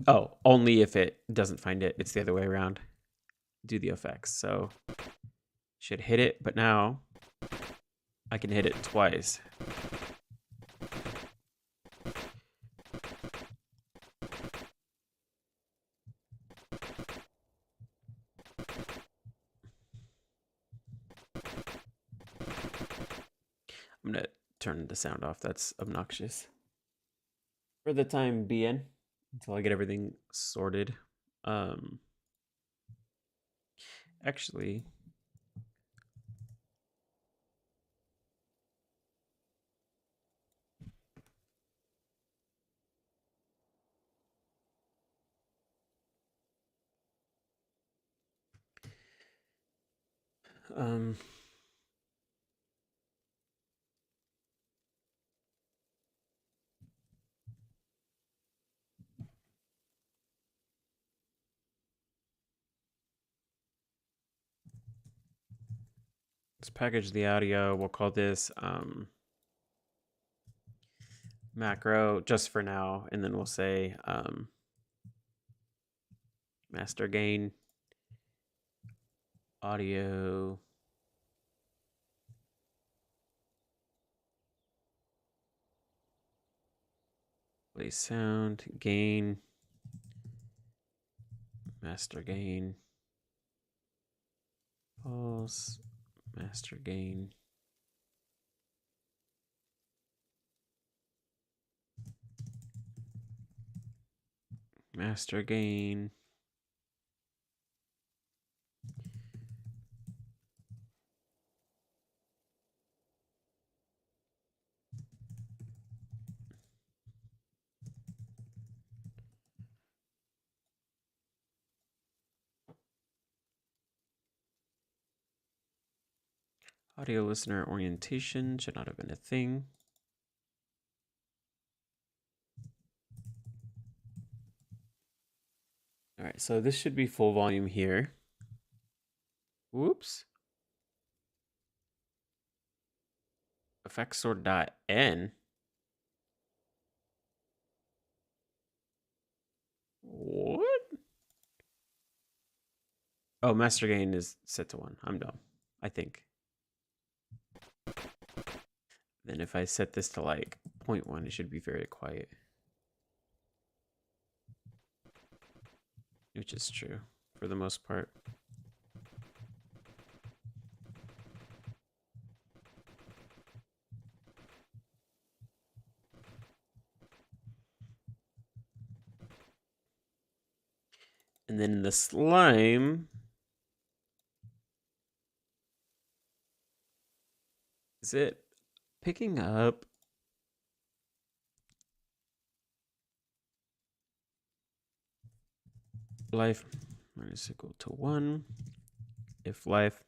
Oh, only if it doesn't find it. It's the other way around. Do the effects. So should hit it, but now I can hit it twice. I'm going to turn the sound off. That's obnoxious. For the time being, until I get everything sorted. Actually, let's package the audio. We'll call this macro just for now, and then we'll say master gain audio play sound gain master gain pulse master gain master gain audio listener orientation should not have been a thing. All right, so this should be full volume here. Whoops. Effect sword.n. What? Oh, master gain is set to 1. I'm dumb. I think. Then if I set this to like 0.1, it should be very quiet. Which is true for the most part. And then the slime is it picking up life minus equal to 1 if life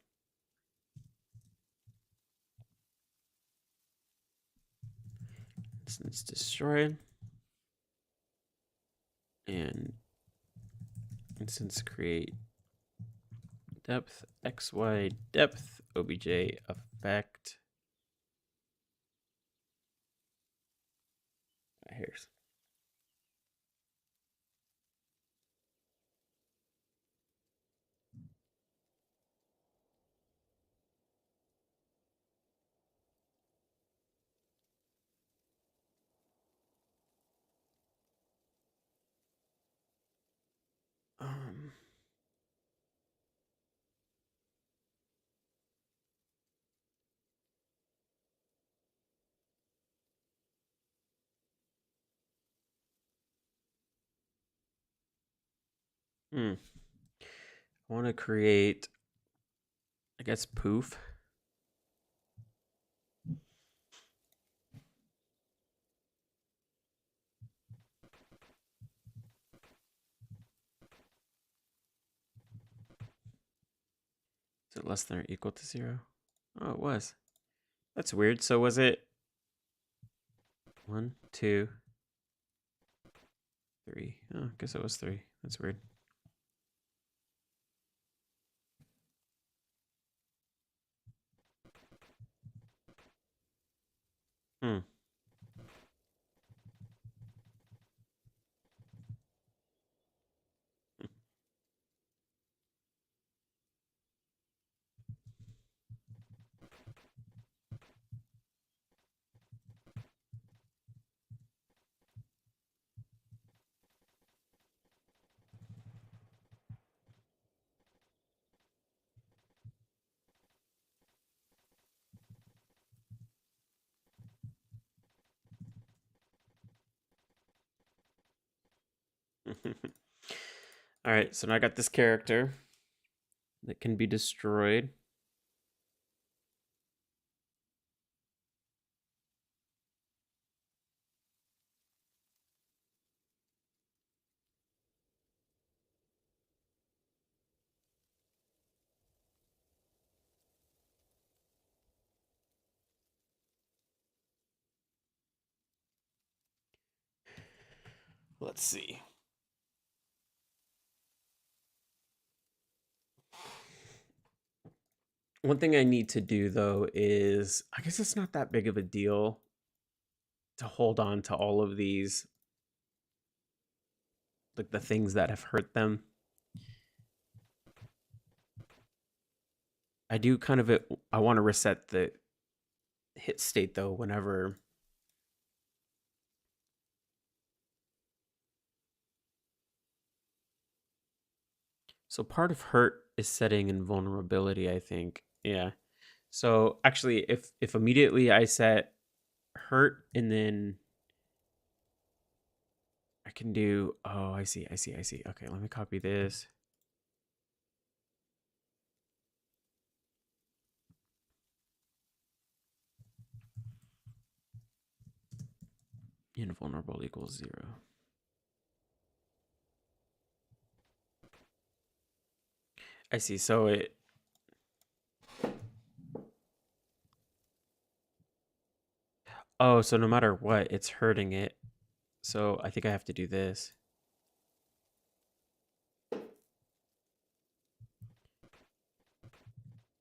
instance destroyed and instance create depth xy depth obj effect hairs. Um, I want to create, I guess, poof. Is it less than or equal to 0? Oh, it was. That's weird. So was it 1, 2, 3? Oh, I guess it was 3. That's weird. Hmm. All right, so now I got this character that can be destroyed. Let's see. One thing I need to do though is, I guess it's not that big of a deal to hold on to all of these, like the things that have hurt them. I do kind of it. I want to reset the hit state though whenever. So part of hurt is setting invulnerability, I think. Yeah. So actually, if immediately I set hurt and then I can do. Oh, I see. Okay, let me copy this. Invulnerable equals 0. I see. So it. Oh, so no matter what, it's hurting it. So I think I have to do this.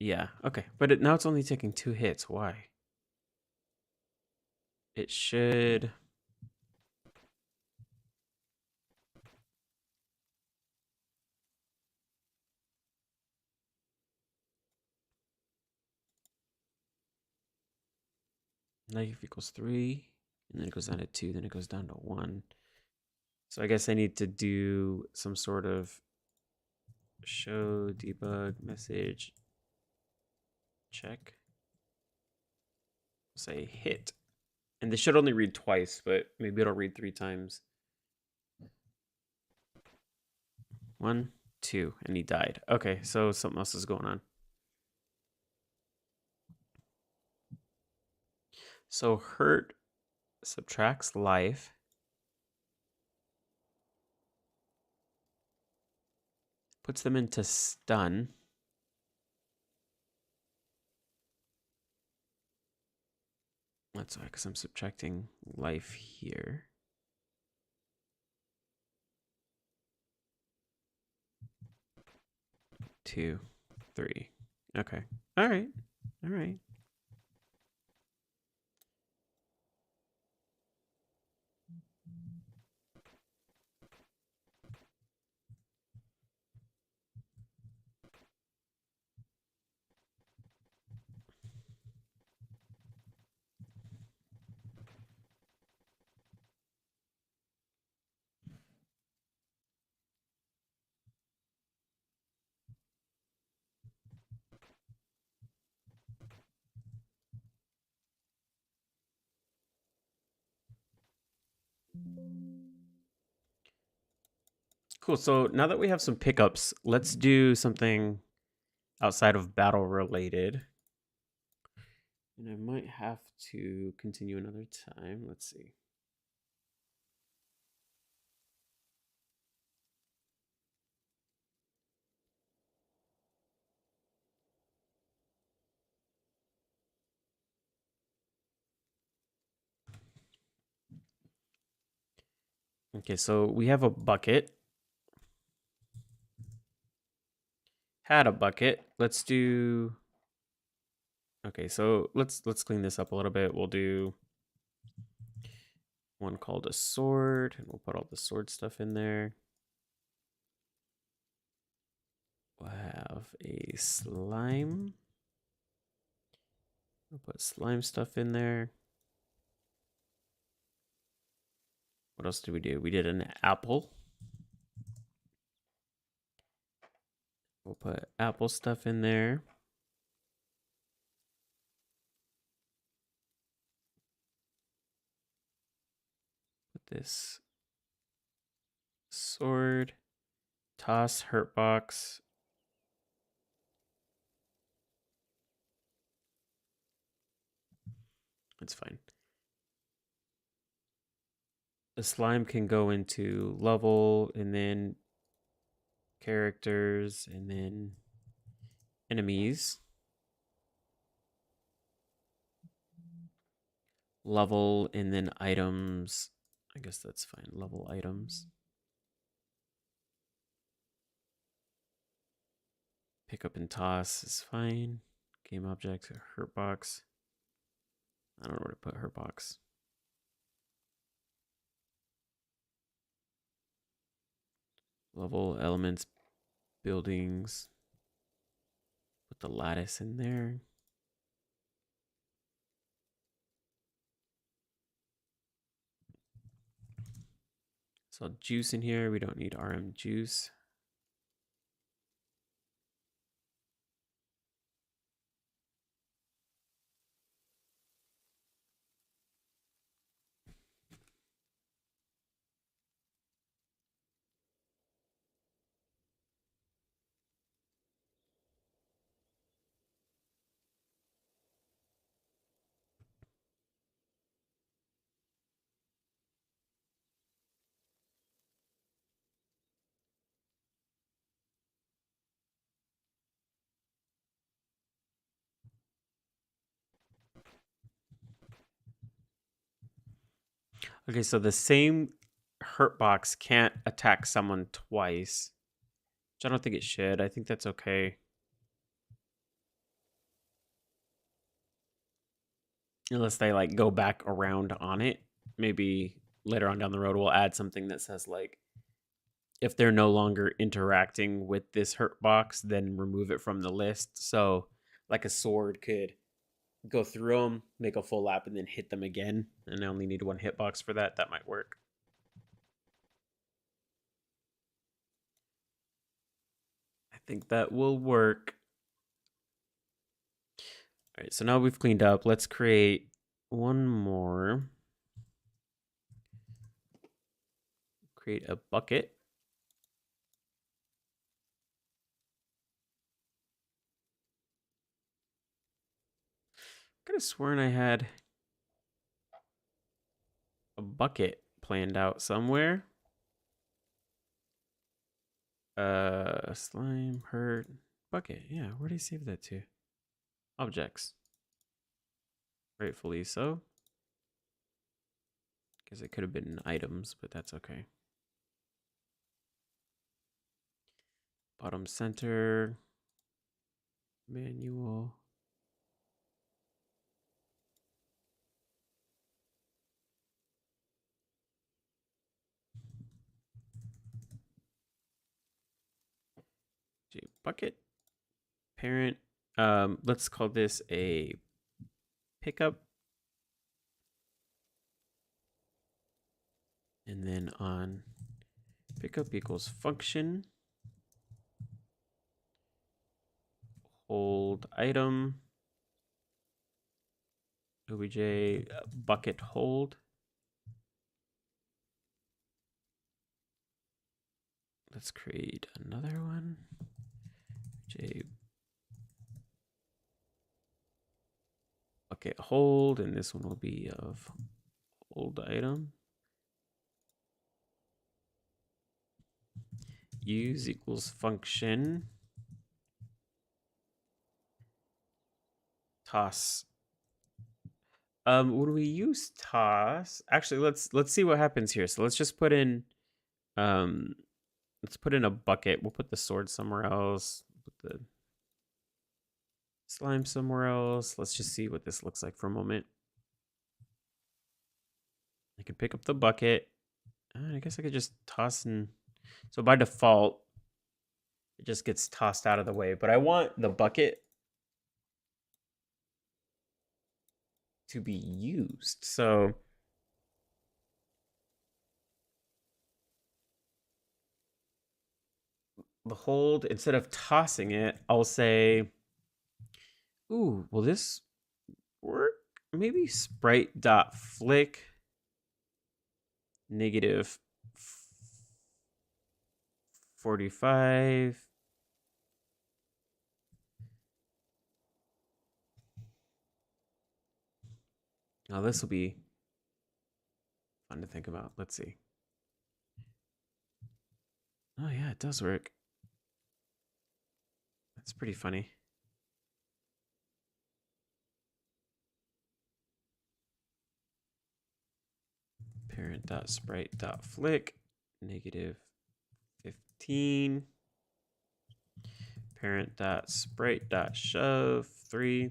Yeah, okay. But now it's only taking 2 hits. Why? It should... Life equals 3, and then it goes down to 2, then it goes down to 1. So I guess I need to do some sort of show debug message check. Say hit. And this should only read twice, but maybe it'll read 3 times. 1, 2, and he died. Okay, so something else is going on. So hurt subtracts life. Puts them into stun. That's why, because I'm subtracting life here. Two, 3. Okay. All right. All right. Cool. So now that we have some pickups, let's do something outside of battle related. And I might have to continue another time. Let's see. Okay, so we have a bucket. Had a bucket. Let's do. Okay, so let's clean this up a little bit. We'll do one called a sword, and we'll put all the sword stuff in there. We'll have a slime. We'll put slime stuff in there. What else did we do? We did an apple. We'll put apple stuff in there. Put this sword, toss, hurt box. That's fine. The slime can go into level and then characters and then enemies. Level and then items. I guess that's fine. Level items. Pick up and toss is fine. Game object, hurt box. I don't know where to put hurt box. Level elements, buildings. Put the lattice in there. So juice in here. We don't need RM juice. Okay, so the same hurt box can't attack someone twice, which I don't think it should. I think that's okay. Unless they like go back around on it. Maybe later on down the road we'll add something that says like if they're no longer interacting with this hurt box, then remove it from the list. So like a sword could go through them, make a full lap, and then hit them again. And I only need one hitbox for that. That might work. I think that will work. All right, so now we've cleaned up. Let's create one more. Create a bucket. I could have sworn I had a bucket planned out somewhere. Slime, hurt, bucket. Yeah, where did he save that to? Objects. Rightfully so. Because it could have been items, but that's okay. Bottom center. Manual. Bucket. Parent. Let's call this a pickup. And then on pickup equals function. Hold item. obj bucket hold. Let's create another one. obj bucket hold, and this one will be of hold item. Use equals function. Toss. When we use toss, actually let's see what happens here. So let's just put in let's put in a bucket. We'll put the sword somewhere else. Put the slime somewhere else. Let's just see what this looks like for a moment. I can pick up the bucket. I guess I could just toss and so by default it just gets tossed out of the way, but I want the bucket to be used. So the hold, instead of tossing it, I'll say, ooh, will this work? Maybe sprite dot flick negative 45. Now this will be fun to think about. Let's see. Oh yeah, it does work. That's pretty funny. Parent.sprite.flick negative 15. Parent.sprite.shove 3.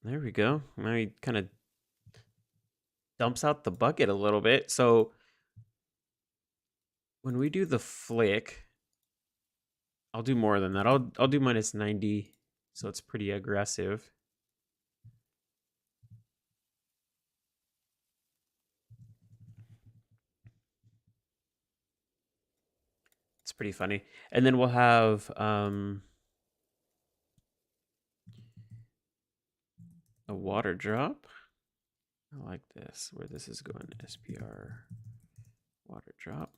There we go. Now he kind of dumps out the bucket a little bit. So when we do the flick, I'll do more than that. I'll do minus 90, so it's pretty aggressive. It's pretty funny. And then we'll have a water drop. I like this, where this is going. SPR water drop.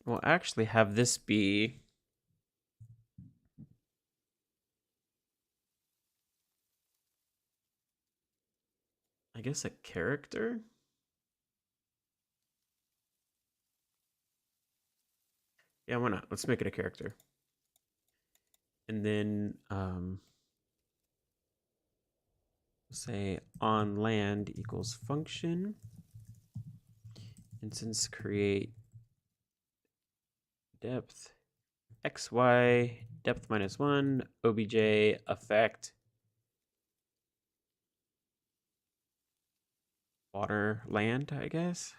We'll actually have this be I guess a character. Yeah, why not? Let's make it a character. And then say on land equals function instance create depth xy depth -1 obj effect water land, I guess.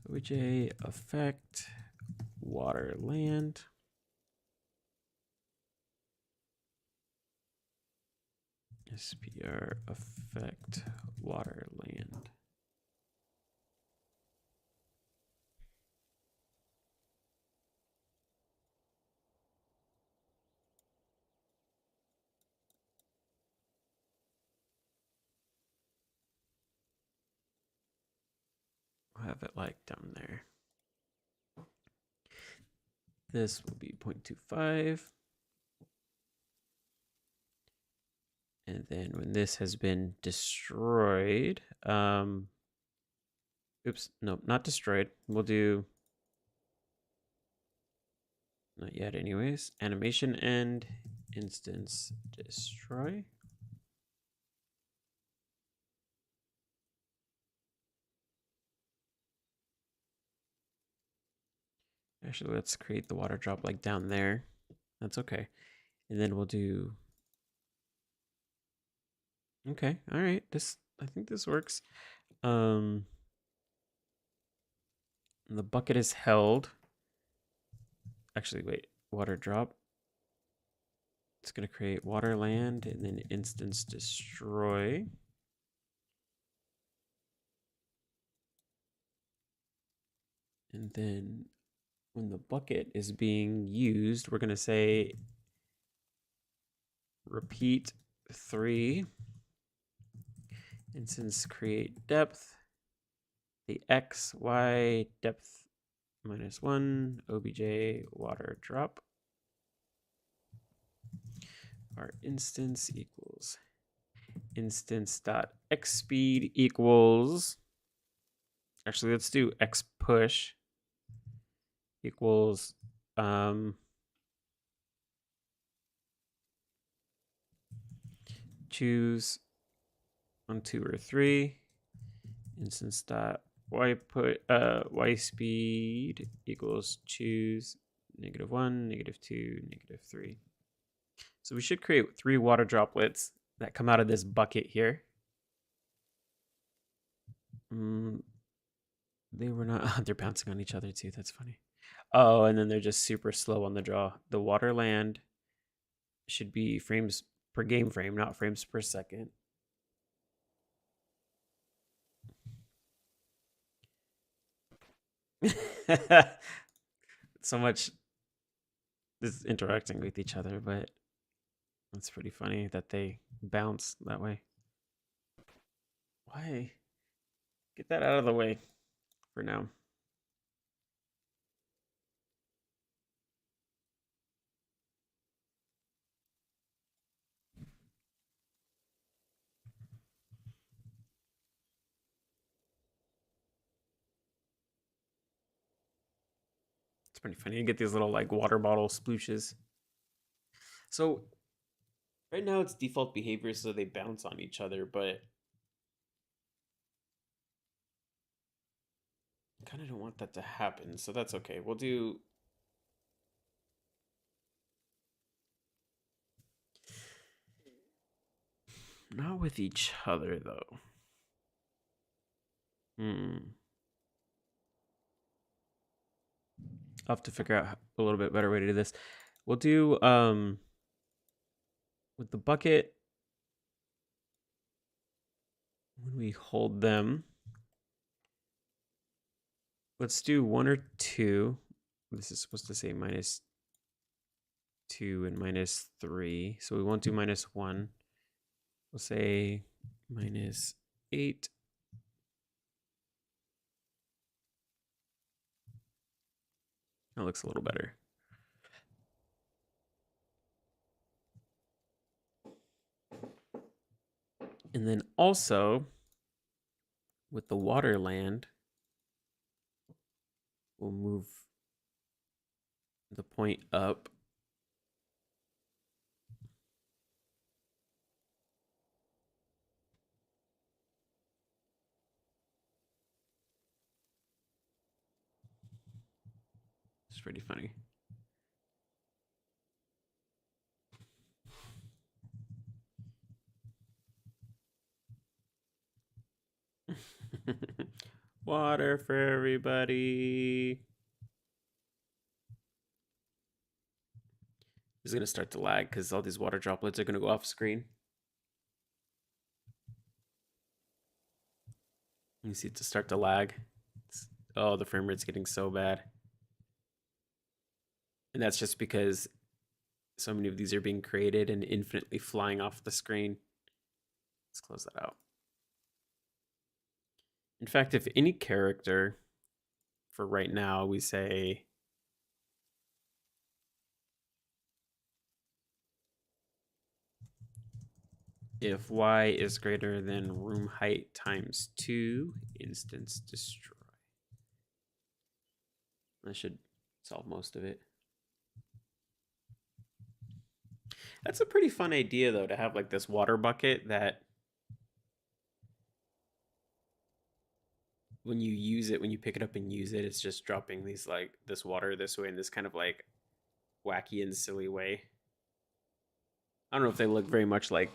Obj effect water land. SPR effect water land. I'll have it like down there. This will be 0.25. And then when this has been destroyed, oops, no, not destroyed. We'll do, not yet anyways, animation end, instance destroy. Actually, let's create the water drop like down there. That's okay. And then we'll do, okay, all right. I think this works. The bucket is held. Actually, wait, water drop. It's gonna create water land and then instance destroy. And then when the bucket is being used, we're gonna say repeat 3 instance create depth, the x, y, depth -1, obj water drop. Our instance equals instance dot x speed equals, actually let's do x push equals choose 1, 2, or 3. Instance dot y speed equals choose -1, -2, -3. So we should create 3 water droplets that come out of this bucket here. They were not. They're bouncing on each other too. That's funny. Oh, and then they're just super slow on the draw. The water land should be frames per game frame, not frames per second. So much is interacting with each other, but it's pretty funny that they bounce that way. Why? Get that out of the way for now. It's pretty funny. You get these little like water bottle splooshes. So right now it's default behavior, so they bounce on each other, but I kind of don't want that to happen, so that's okay. We'll do not with each other though. I'll have to figure out a little bit better way to do this. We'll do with the bucket when we hold them. Let's do 1 or 2. This is supposed to say -2 and -3, so we won't do -1. We'll say -8. That looks a little better. And then also with the water land, we'll move the point up. pretty funny. Water for everybody. It's gonna start to lag because all these water droplets are gonna go off screen. You see it to start to lag. Oh, the frame rate's getting so bad. And that's just because so many of these are being created and infinitely flying off the screen. Let's close that out. In fact, if any character, for right now, we say if y is greater than room height times 2, instance destroy. That should solve most of it. That's a pretty fun idea, though, to have like this water bucket that when you use it, when you pick it up and use it, it's just dropping these like this water this way in this kind of like wacky and silly way. I don't know if they look very much like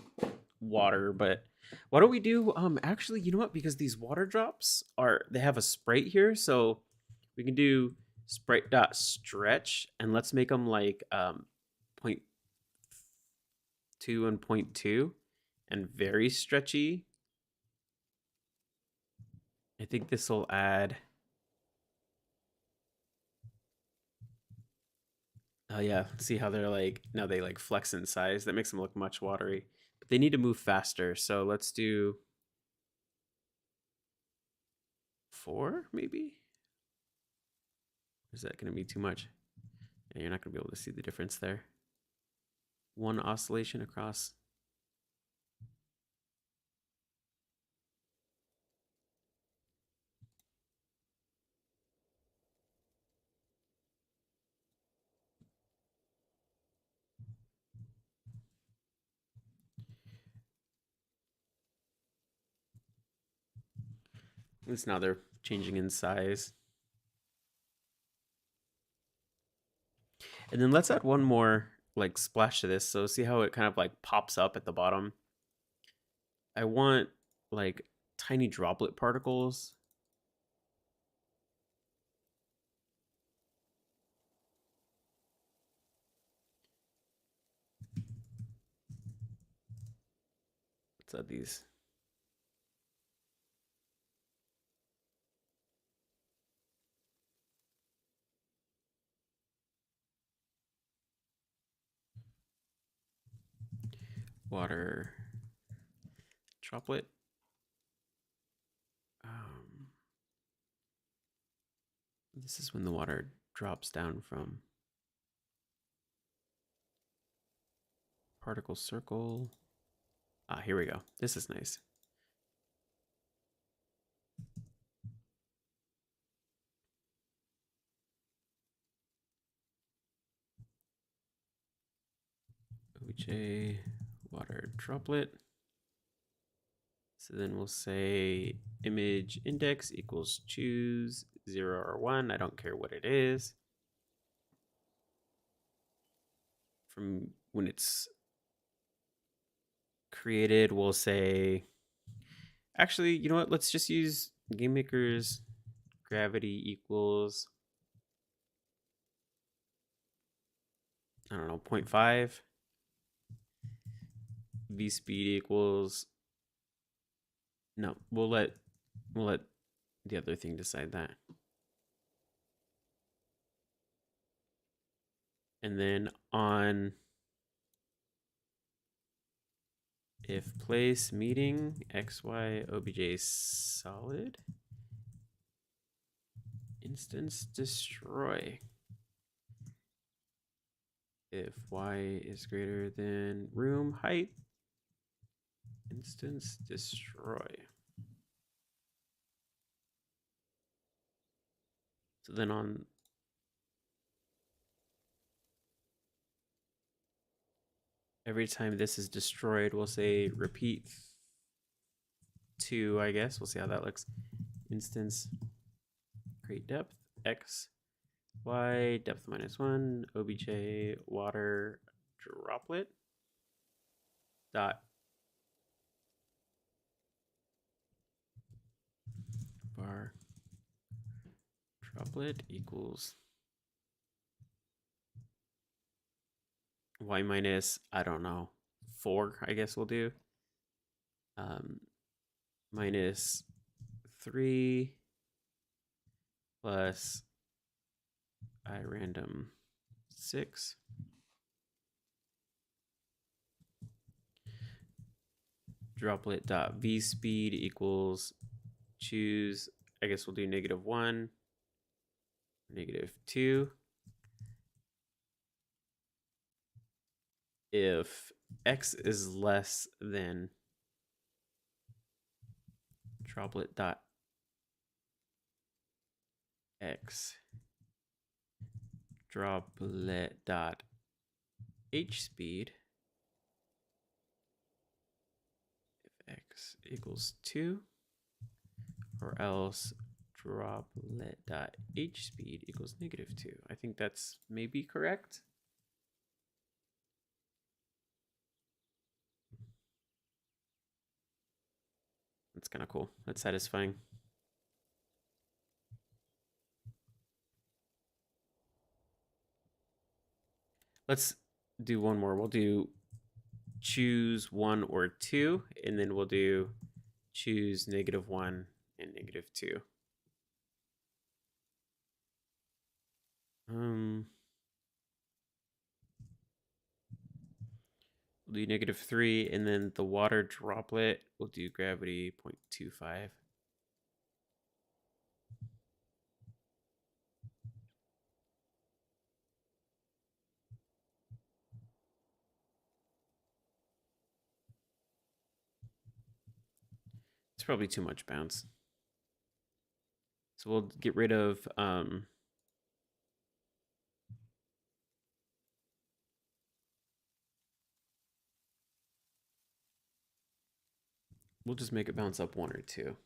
water, but why don't we do actually, you know what? Because these water drops they have a sprite here, so we can do sprite dot stretch and let's make them like 0.2 and 0.2 and very stretchy. I think this will add. Oh yeah, see how they're like now they like flex in size. That makes them look much watery. But they need to move faster. So let's do 4 maybe? Or is that going to be too much? Yeah, you're not going to be able to see the difference there. 1 oscillation across. At least now they're changing in size. And then let's add one more like splash to this. So see how it kind of like pops up at the bottom. I want like tiny droplet particles. Let's add these. Water droplet. This is when the water drops down from particle circle. Ah, here we go. This is nice. OJ water droplet. So then we'll say image index equals choose 0 or 1. I don't care what it is. From when it's created, we'll say, actually, you know what? Let's just use GameMaker's gravity equals, I don't know, 0.5. V speed equals, no, we'll let the other thing decide that. And then on if place meeting xy obj solid instance destroy. If y is greater than room height, instance destroy. So then on every time this is destroyed, we'll say repeat 2, I guess. We'll see how that looks. Instance create depth x y depth -1 obj water droplet dot bar droplet equals y minus, I don't know, 4, I guess we'll do. Minus 3 plus I random 6 droplet dot v speed equals choose, I guess we'll do -1, -2. If x is less than droplet dot x droplet dot h speed, if x equals 2, or else droplet dot h speed equals -2. I think that's maybe correct. That's kind of cool. That's satisfying. Let's do one more. We'll do choose 1 or 2, and then we'll do choose -1 and -2. We'll do -3, and then the water droplet, we'll do gravity 0.25. It's probably too much bounce. So we'll get rid of we'll just make it bounce up 1 or 2.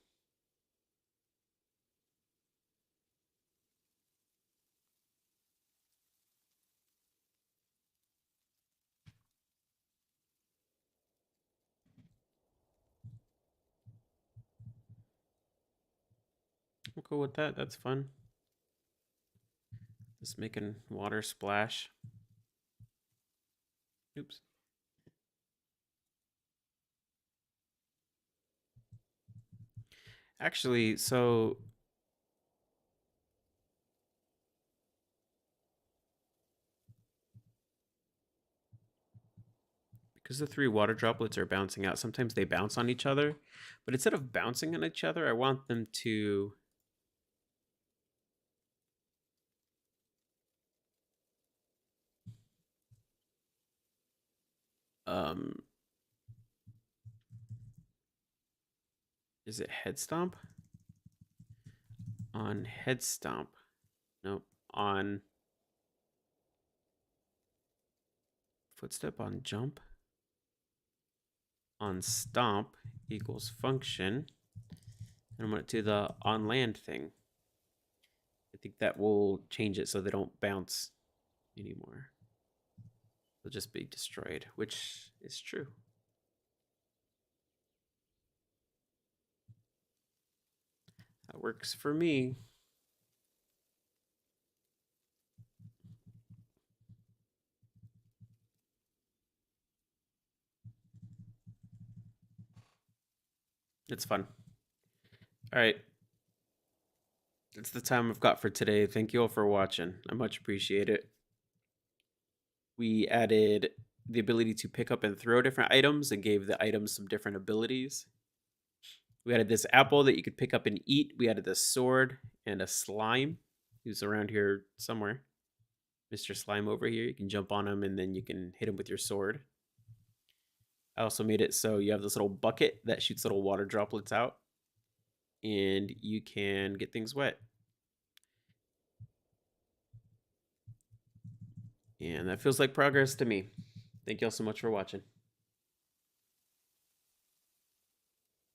I'm cool with that. That's fun. Just making water splash. Oops. Actually, so because the 3 water droplets are bouncing out, sometimes they bounce on each other. But instead of bouncing on each other, I want them to is it head stomp? On head stomp. Nope. On footstep on jump. On stomp equals function. And I'm going to do the on land thing. I think that will change it so they don't bounce anymore. They'll just be destroyed, which is true. That works for me. It's fun. All right. That's the time I've got for today. Thank you all for watching. I much appreciate it. We added the ability to pick up and throw different items and gave the items some different abilities. We added this apple that you could pick up and eat. We added this sword and a slime who's around here somewhere. Mr. Slime over here. You can jump on him and then you can hit him with your sword. I also made it so you have this little bucket that shoots little water droplets out and you can get things wet. And that feels like progress to me. Thank you all so much for watching.